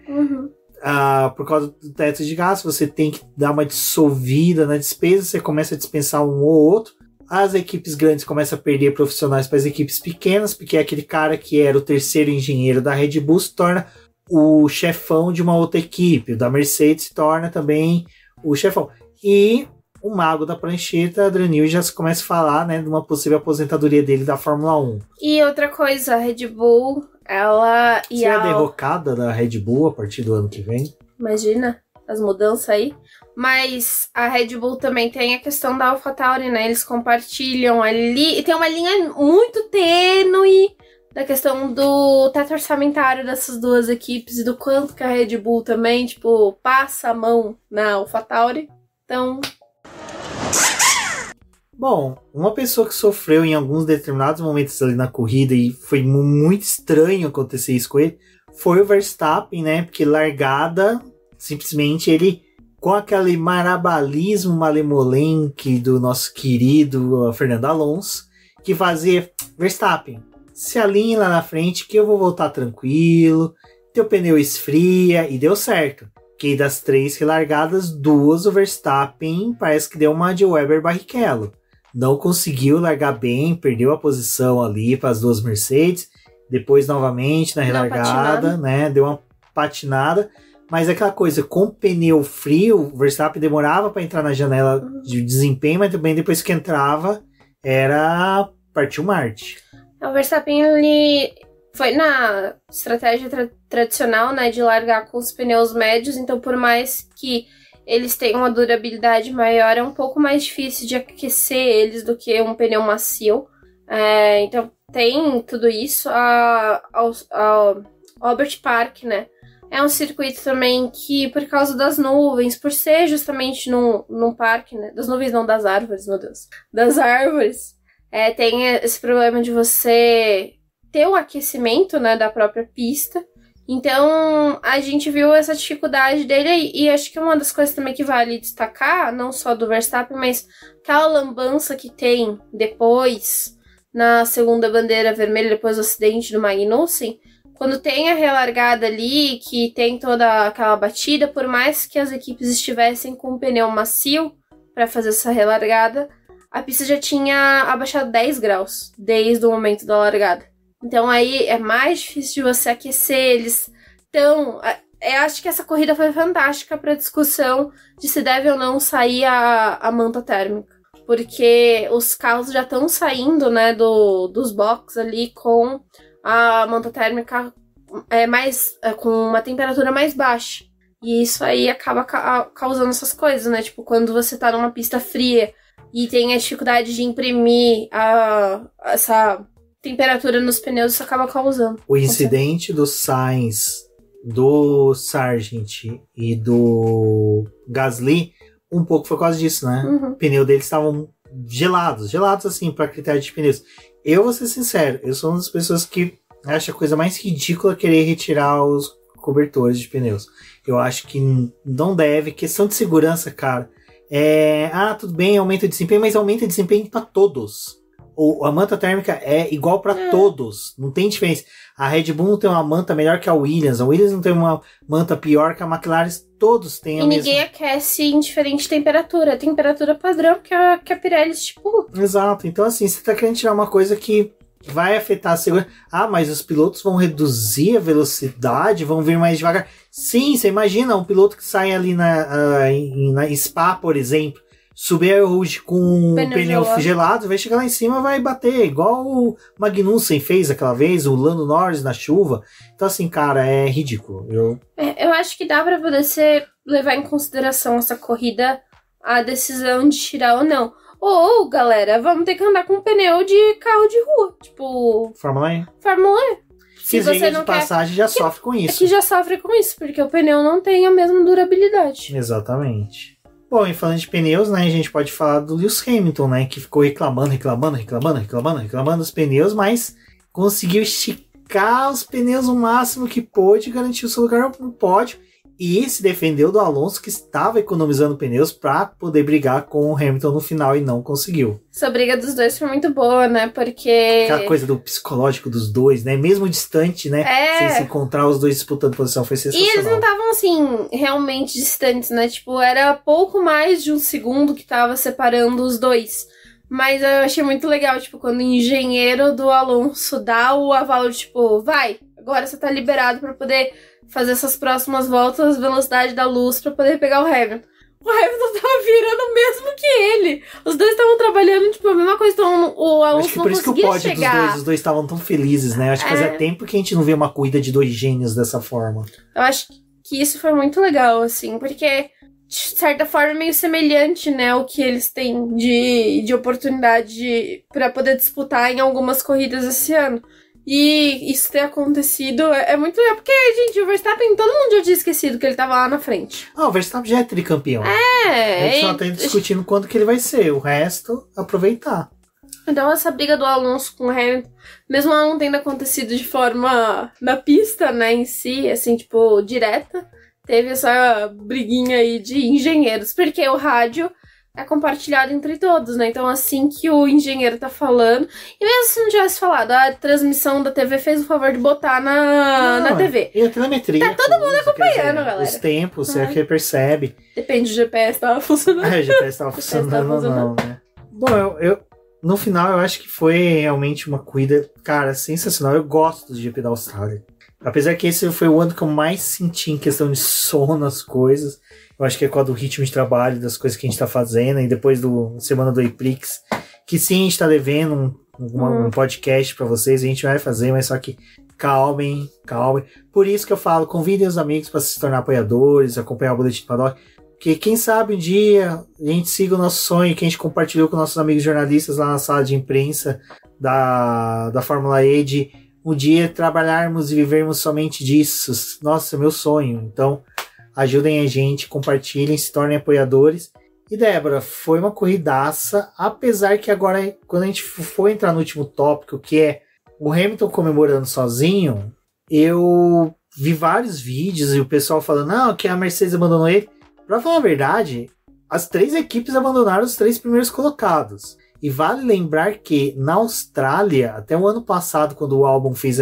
[SPEAKER 1] Por causa do teto de gasto, você tem que dar uma dissolvida na despesa, você começa a dispensar um ou outro. As equipes grandes começam a perder profissionais para as equipes pequenas, porque aquele cara que era o terceiro engenheiro da Red Bull se torna o chefão de uma outra equipe. O da Mercedes se torna também o chefão. E o mago da prancheta, Adrian Newey, já se começa a falar, né, de uma possível aposentadoria dele da Fórmula 1.
[SPEAKER 2] E outra coisa, a Red Bull, ela...
[SPEAKER 1] Você é a derrocada da Red Bull a partir do ano que vem?
[SPEAKER 2] Imagina as mudanças aí. Mas a Red Bull também tem a questão da AlphaTauri, né? Eles compartilham ali. E tem uma linha muito tênue da questão do teto orçamentário dessas duas equipes e do quanto que a Red Bull também, tipo, passa a mão na AlphaTauri. Então...
[SPEAKER 1] Bom, uma pessoa que sofreu em alguns determinados momentos ali na corrida e foi muito estranho acontecer isso com ele, foi o Verstappen, né? Porque largada, simplesmente ele... com aquele marabalismo malemolente do nosso querido Fernando Alonso, que fazia Verstappen, se alinhe lá na frente que eu vou voltar tranquilo, teu pneu esfria, e deu certo. Que das 3 relargadas, 2 o Verstappen parece que deu uma de Weber Barrichello. Não conseguiu largar bem, perdeu a posição ali para as 2 Mercedes, depois novamente na relargada, né, deu uma patinada. Mas é aquela coisa, com pneu frio, o Verstappen demorava para entrar na janela de desempenho, mas também depois que entrava, era partiu Marte.
[SPEAKER 2] O Verstappen, ele foi na estratégia tradicional, né, de largar com os pneus médios, então por mais que eles tenham uma durabilidade maior, é um pouco mais difícil de aquecer eles do que um pneu macio. Então tem tudo isso. Albert Park, né, é um circuito também que, por causa das nuvens, por ser justamente num parque, né? Das nuvens não, das árvores, meu Deus. Das árvores. Tem esse problema de você ter o aquecimento, né, da própria pista. Então, a gente viu essa dificuldade dele e acho que uma das coisas também que vale destacar, não só do Verstappen, mas aquela lambança que tem depois, na segunda bandeira vermelha, depois do acidente do Magnussen, quando tem a relargada ali, que tem toda aquela batida, por mais que as equipes estivessem com um pneu macio para fazer essa relargada, a pista já tinha abaixado 10 graus desde o momento da largada. Então aí é mais difícil de você aquecer eles. Então, eu acho que essa corrida foi fantástica para a discussão de se deve ou não sair a manta térmica. Porque os carros já estão saindo, né, dos boxes ali com a manta térmica com uma temperatura mais baixa. E isso aí acaba causando essas coisas, né? Tipo, quando você tá numa pista fria e tem a dificuldade de imprimir essa temperatura nos pneus, isso acaba causando.
[SPEAKER 1] O incidente do Sainz, do Sargent e do Gasly, um pouco foi por causa disso, né?
[SPEAKER 2] Uhum.
[SPEAKER 1] O pneu deles estavam gelados assim, para critério de pneus. Eu vou ser sincero, eu sou uma das pessoas que acha a coisa mais ridícula querer retirar os cobertores de pneus. Eu acho que não deve, questão de segurança, cara. Tudo bem, aumenta o desempenho, mas aumenta o desempenho para todos. A manta térmica é igual para todos, não tem diferença. A Red Bull não tem uma manta melhor que a Williams não tem uma manta pior que a McLaren, todos têm a mesma.
[SPEAKER 2] E ninguém aquece em diferente temperatura, temperatura padrão que a Pirelli estipula.
[SPEAKER 1] Exato, então assim, você tá querendo tirar uma coisa que vai afetar a segurança. Mas os pilotos vão reduzir a velocidade, vão vir mais devagar. Sim, você imagina um piloto que sai ali na Spa, por exemplo, subir a Rouge com um pneu gelado, vai chegar lá em cima e vai bater, igual o Magnussen fez aquela vez, o Lando Norris na chuva. Então assim, cara, é ridículo.
[SPEAKER 2] Eu acho que dá pra você levar em consideração essa corrida, a decisão de tirar ou não. Ou, galera, vamos ter que andar com um pneu de carro de rua. Tipo...
[SPEAKER 1] Fórmula E.
[SPEAKER 2] Se você não
[SPEAKER 1] de passagem já sofre com isso.
[SPEAKER 2] Que já sofre com isso, porque o pneu não tem a mesma durabilidade.
[SPEAKER 1] Exatamente. Bom, e falando de pneus, né, a gente pode falar do Lewis Hamilton, né, que ficou reclamando dos pneus, mas conseguiu esticar os pneus o máximo que pôde e garantiu seu lugar no pódio. E se defendeu do Alonso, que estava economizando pneus para poder brigar com o Hamilton no final e não conseguiu.
[SPEAKER 2] Essa briga dos dois foi muito boa, né? Porque...
[SPEAKER 1] aquela coisa do psicológico dos dois, né? Mesmo distante, né? Sem se encontrar os dois disputando posição, foi sensacional.
[SPEAKER 2] E eles não estavam, assim, realmente distantes, né? Tipo, era pouco mais de um segundo que tava separando os dois. Mas eu achei muito legal, tipo, quando o engenheiro do Alonso dá o aval, tipo, vai, agora você tá liberado pra poder fazer essas próximas voltas, velocidade da luz, pra poder pegar o Hamilton. O Hamilton tava virando mesmo que ele. Os dois estavam trabalhando, tipo, a mesma coisa. Então, o Alonso
[SPEAKER 1] acho que por isso que o pódio
[SPEAKER 2] chegar.
[SPEAKER 1] Os dois estavam tão felizes, né? Acho que fazia tempo que a gente não vê uma corrida de dois gênios dessa forma.
[SPEAKER 2] Eu acho que isso foi muito legal, assim, porque, de certa forma, é meio semelhante, né, o que eles têm de oportunidade pra poder disputar em algumas corridas esse ano. E isso ter acontecido é muito legal, porque, gente, o Verstappen, todo mundo já tinha esquecido que ele tava lá na frente.
[SPEAKER 1] O Verstappen já é tricampeão. A gente só tá discutindo quando que ele vai ser, o resto, aproveitar.
[SPEAKER 2] Então essa briga do Alonso com o Hamilton, mesmo ela não tendo acontecido de forma na pista, né, em si, assim, tipo, direta, teve essa briguinha aí de engenheiros, porque o rádio é compartilhado entre todos, né? Então, assim que o engenheiro tá falando, e mesmo se não tivesse falado, a transmissão da TV fez o favor de botar na TV.
[SPEAKER 1] E a telemetria.
[SPEAKER 2] Tá todo mundo acompanhando, galera.
[SPEAKER 1] Os tempos, você que percebe.
[SPEAKER 2] Depende do GPS, tava funcionando.
[SPEAKER 1] O GPS tava funcionando ou não, né? Bom, no final eu acho que foi realmente uma corrida, cara, sensacional. Eu gosto do GP da Austrália. Apesar que esse foi o ano que eu mais senti em questão de sono nas coisas. Eu acho que é por causa do ritmo de trabalho, das coisas que a gente tá fazendo, e depois do semana do Aprix, que sim, a gente tá devendo um podcast pra vocês, a gente vai fazer, mas só que calmem. Por isso que eu falo, convidem os amigos para se tornar apoiadores, acompanhar o Boletim do Paddock, porque quem sabe um dia a gente siga o nosso sonho, que a gente compartilhou com nossos amigos jornalistas lá na sala de imprensa da Fórmula E, de um dia trabalharmos e vivermos somente disso. Nossa, meu sonho. Então, ajudem a gente, compartilhem, se tornem apoiadores. E Débora, foi uma corridaça, apesar que agora, quando a gente for entrar no último tópico, que é o Hamilton comemorando sozinho, eu vi vários vídeos e o pessoal falando, não, que a Mercedes abandonou ele. Pra falar a verdade, as 3 equipes abandonaram os 3 primeiros colocados. E vale lembrar que na Austrália, até o ano passado, quando o Albon fez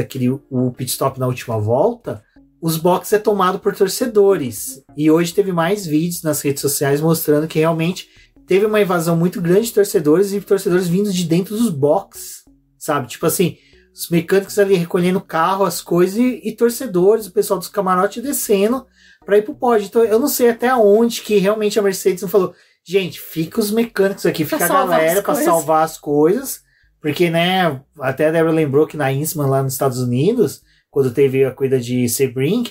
[SPEAKER 1] o pit stop na última volta, os boxes é tomado por torcedores. E hoje teve mais vídeos nas redes sociais mostrando que realmente teve uma invasão muito grande de torcedores e torcedores vindo de dentro dos boxes, sabe? Tipo assim, os mecânicos ali recolhendo o carro, as coisas e torcedores, o pessoal dos camarotes descendo para ir pro pódio. Então eu não sei até onde que realmente a Mercedes não falou, gente, fica os mecânicos aqui, fica a galera para salvar as coisas, porque, né, até a Débora lembrou que na Innsbruck lá nos Estados Unidos, quando teve a corrida de Sebring,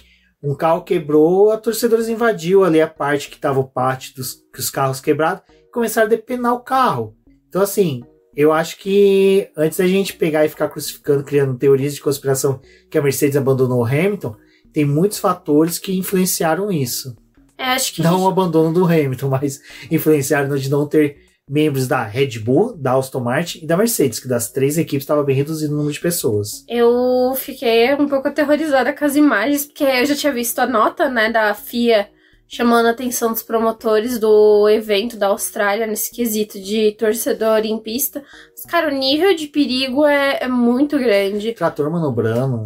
[SPEAKER 1] um carro quebrou, a torcedores invadiu ali a parte que estava o pátio dos carros quebrados e começaram a depenar o carro. Então, assim, eu acho que antes da gente pegar e ficar crucificando, criando teorias de conspiração que a Mercedes abandonou o Hamilton, tem muitos fatores que influenciaram isso.
[SPEAKER 2] Acho que
[SPEAKER 1] não o abandono do Hamilton, mas influenciaram de não ter membros da Red Bull, da Aston Martin e da Mercedes, que das 3 equipes estava bem reduzido o número de pessoas.
[SPEAKER 2] Eu fiquei um pouco aterrorizada com as imagens, porque eu já tinha visto a nota, né, da FIA chamando a atenção dos promotores do evento da Austrália nesse quesito de torcedor em pista. Mas, cara, o nível de perigo é muito grande.
[SPEAKER 1] Trator manobrando,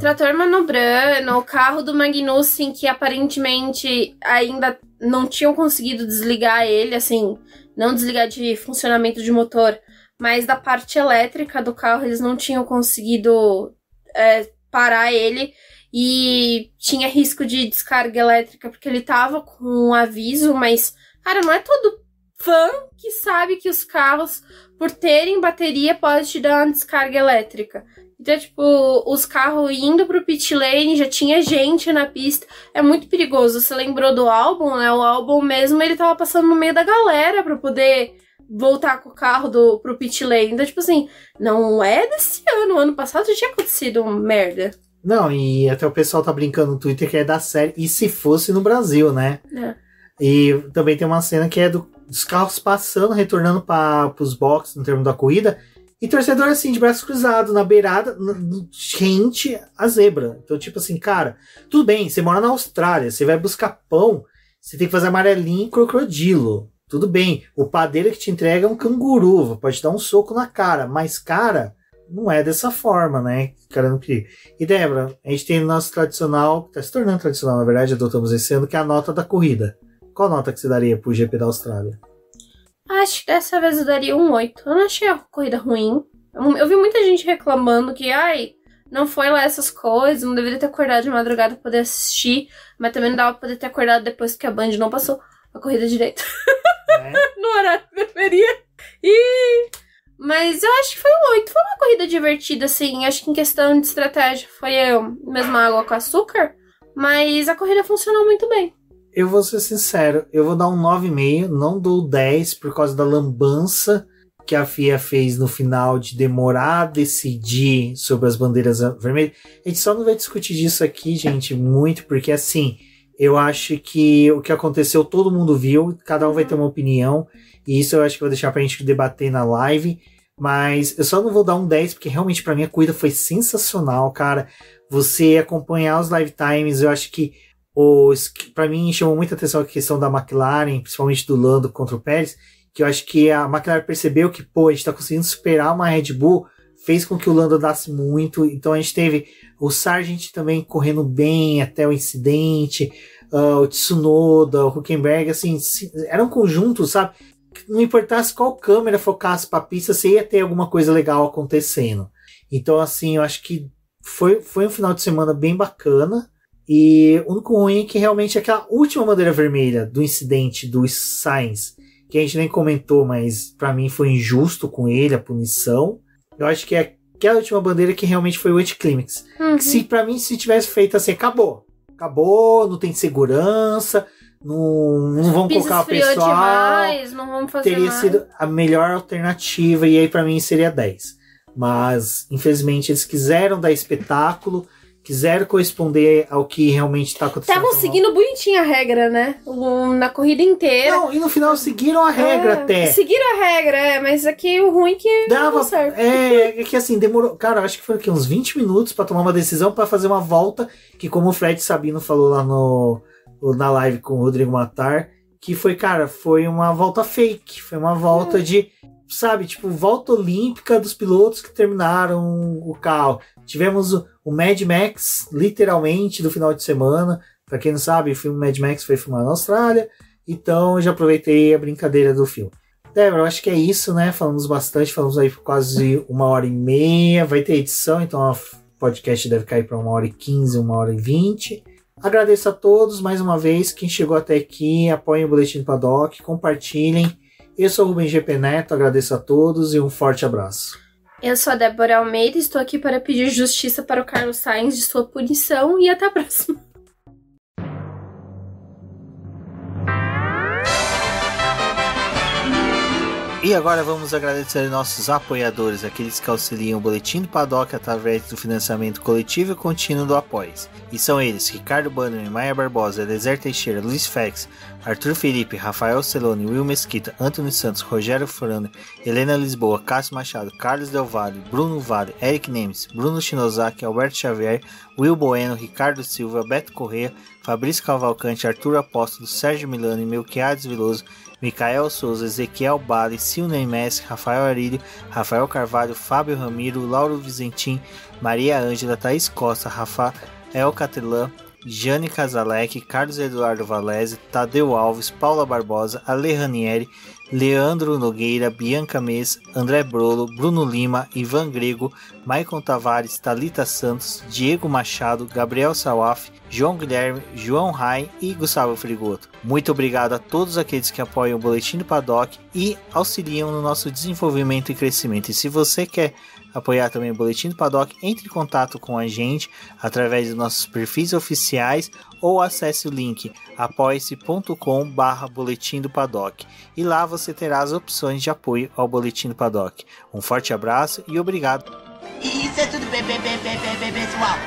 [SPEAKER 2] o carro do Magnussen, que aparentemente ainda não tinham conseguido desligar ele, assim, não desligar de funcionamento de motor, mas da parte elétrica do carro eles não tinham conseguido parar ele. E tinha risco de descarga elétrica, porque ele tava com um aviso, mas, cara, não é todo fã que sabe que os carros, por terem bateria, pode te dar uma descarga elétrica. Então, tipo, os carros indo pro pit lane, já tinha gente na pista, é muito perigoso. Você lembrou do Albon, né? O Albon mesmo, ele tava passando no meio da galera pra poder voltar com o carro pro pit lane. Então, tipo assim, não é desse ano passado já tinha acontecido merda.
[SPEAKER 1] Não, e até o pessoal tá brincando no Twitter que é da série, e se fosse no Brasil, né?
[SPEAKER 2] É.
[SPEAKER 1] E também tem uma cena que é dos carros passando, retornando para os boxes no termo da corrida, e torcedor assim, de braços cruzados, na beirada, gente, a zebra. Então, tipo assim, cara, tudo bem, você mora na Austrália, você vai buscar pão, você tem que fazer amarelinho e crocodilo. Tudo bem, o padeiro que te entrega é um canguru, pode te dar um soco na cara, mas, cara, não é dessa forma, né? Cara, não queria. E, Débora, a gente tem o nosso tradicional, que tá se tornando tradicional, na verdade, adotamos esse ano, que é a nota da corrida. Qual nota que você daria pro GP da Austrália?
[SPEAKER 2] Acho que dessa vez eu daria um 8. Eu não achei a corrida ruim. Eu vi muita gente reclamando que, não foi lá essas coisas, não deveria ter acordado de madrugada pra poder assistir, mas também não dava pra poder ter acordado depois que a Band não passou a corrida direito. No horário que deveria. Mas eu acho que foi um 8. Foi uma corrida divertida, assim. Acho que em questão de estratégia foi mesma água com açúcar, mas a corrida funcionou muito bem.
[SPEAKER 1] Eu vou ser sincero, eu vou dar um 9,5, não dou 10 por causa da lambança que a FIA fez no final de demorar a decidir sobre as bandeiras vermelhas. A gente só não vai discutir disso aqui, gente, muito, porque assim, eu acho que o que aconteceu todo mundo viu, cada um vai ter uma opinião, e isso eu acho que eu vou deixar pra gente debater na live, mas eu só não vou dar um 10, porque realmente pra mim a corrida foi sensacional, cara. Você acompanhar os live times, eu acho que para mim chamou muita atenção a questão da McLaren, principalmente do Lando contra o Pérez, que eu acho que a McLaren percebeu que, a gente tá conseguindo superar uma Red Bull, fez com que o Lando andasse muito, então a gente teve o Sargent também correndo bem até o incidente, o Tsunoda, o Hülkenberg, assim, era um conjunto, sabe? Não importasse qual câmera focasse pra pista, você ia ter alguma coisa legal acontecendo. Então, assim, eu acho que foi um final de semana bem bacana. E o único ruim é que realmente aquela última bandeira vermelha do incidente do Sainz, que a gente nem comentou, mas pra mim foi injusto com ele, a punição. Eu acho que é aquela última bandeira que realmente foi o anticlímax. Se pra mim, se tivesse feito assim, acabou, não tem segurança, não vão colocar o pessoal
[SPEAKER 2] demais, não vamos fazer
[SPEAKER 1] teria
[SPEAKER 2] mais.
[SPEAKER 1] sido a melhor alternativa, e aí pra mim seria 10. Mas infelizmente eles quiseram dar espetáculo, quiseram corresponder ao que realmente tá acontecendo.
[SPEAKER 2] Estavam seguindo bonitinho a regra, né? Na corrida inteira.
[SPEAKER 1] Não, e no final seguiram a regra até.
[SPEAKER 2] Seguiram a regra, mas aqui o ruim que
[SPEAKER 1] dava
[SPEAKER 2] não deu certo.
[SPEAKER 1] É que assim, demorou. Cara, acho que foi aqui, uns 20 minutos pra tomar uma decisão, pra fazer uma volta, que como o Fred Sabino falou lá na live com o Rodrigo Matar, que foi, cara, foi uma volta fake. Foi uma volta de, sabe, tipo, volta olímpica dos pilotos que terminaram o carro. Tivemos o Mad Max, literalmente, do final de semana. Pra quem não sabe, o filme Mad Max foi filmado na Austrália. Então, eu já aproveitei a brincadeira do filme. Débora, eu acho que é isso, né? Falamos bastante, falamos aí por quase 1h30. Vai ter edição, então o podcast deve cair para 1h15, 1h20. Agradeço a todos, mais uma vez. Quem chegou até aqui, apoiem o Boletim do Paddock, compartilhem. Eu sou o Rubem GP Neto, agradeço a todos e um forte abraço.
[SPEAKER 2] Eu sou a Débora Almeida, estou aqui para pedir justiça para o Carlos Sainz de sua punição e até a próxima.
[SPEAKER 1] E agora vamos agradecer nossos apoiadores, aqueles que auxiliam o Boletim do Paddock através do financiamento coletivo e contínuo do Apoies. E são eles: Ricardo Bannerman, Maia Barbosa, Eliezer Teixeira, Luiz Fex, Arthur Felipe, Rafael Celone, Will Mesquita, Antônio Santos, Rogério Furano, Helena Lisboa, Cássio Machado, Carlos Del Valle, Bruno Vale, Eric Nemes, Bruno Shinozaki, Alberto Xavier, Will Bueno, Ricardo Silva, Beto Corrêa, Fabrício Cavalcante, Arthur Apóstolo, Sérgio Milani, Melquiades Veloso, Micael Souza, Ezequiel Bale, Silney Messi, Rafael Arilho, Rafael Carvalho, Fábio Ramiro, Lauro Vizentim, Maria Ângela, Thaís Costa, Rafael Catelã, Jane Casalec, Carlos Eduardo Valese, Tadeu Alves, Paula Barbosa, Ale Ranieri, Leandro Nogueira, Bianca Mês, André Brolo, Bruno Lima, Ivan Grego, Maicon Tavares, Thalita Santos, Diego Machado, Gabriel Sawaf, João Guilherme, João Rai e Gustavo Frigoto. Muito obrigado a todos aqueles que apoiam o Boletim do Paddock e auxiliam no nosso desenvolvimento e crescimento. E se você quer apoiar também o Boletim do Paddock, entre em contato com a gente através dos nossos perfis oficiais ou acesse o link apoia-se.com/Boletim do Paddock e lá você terá as opções de apoio ao Boletim do Paddock. Um forte abraço e obrigado.
[SPEAKER 3] Isso é tudo, pessoal.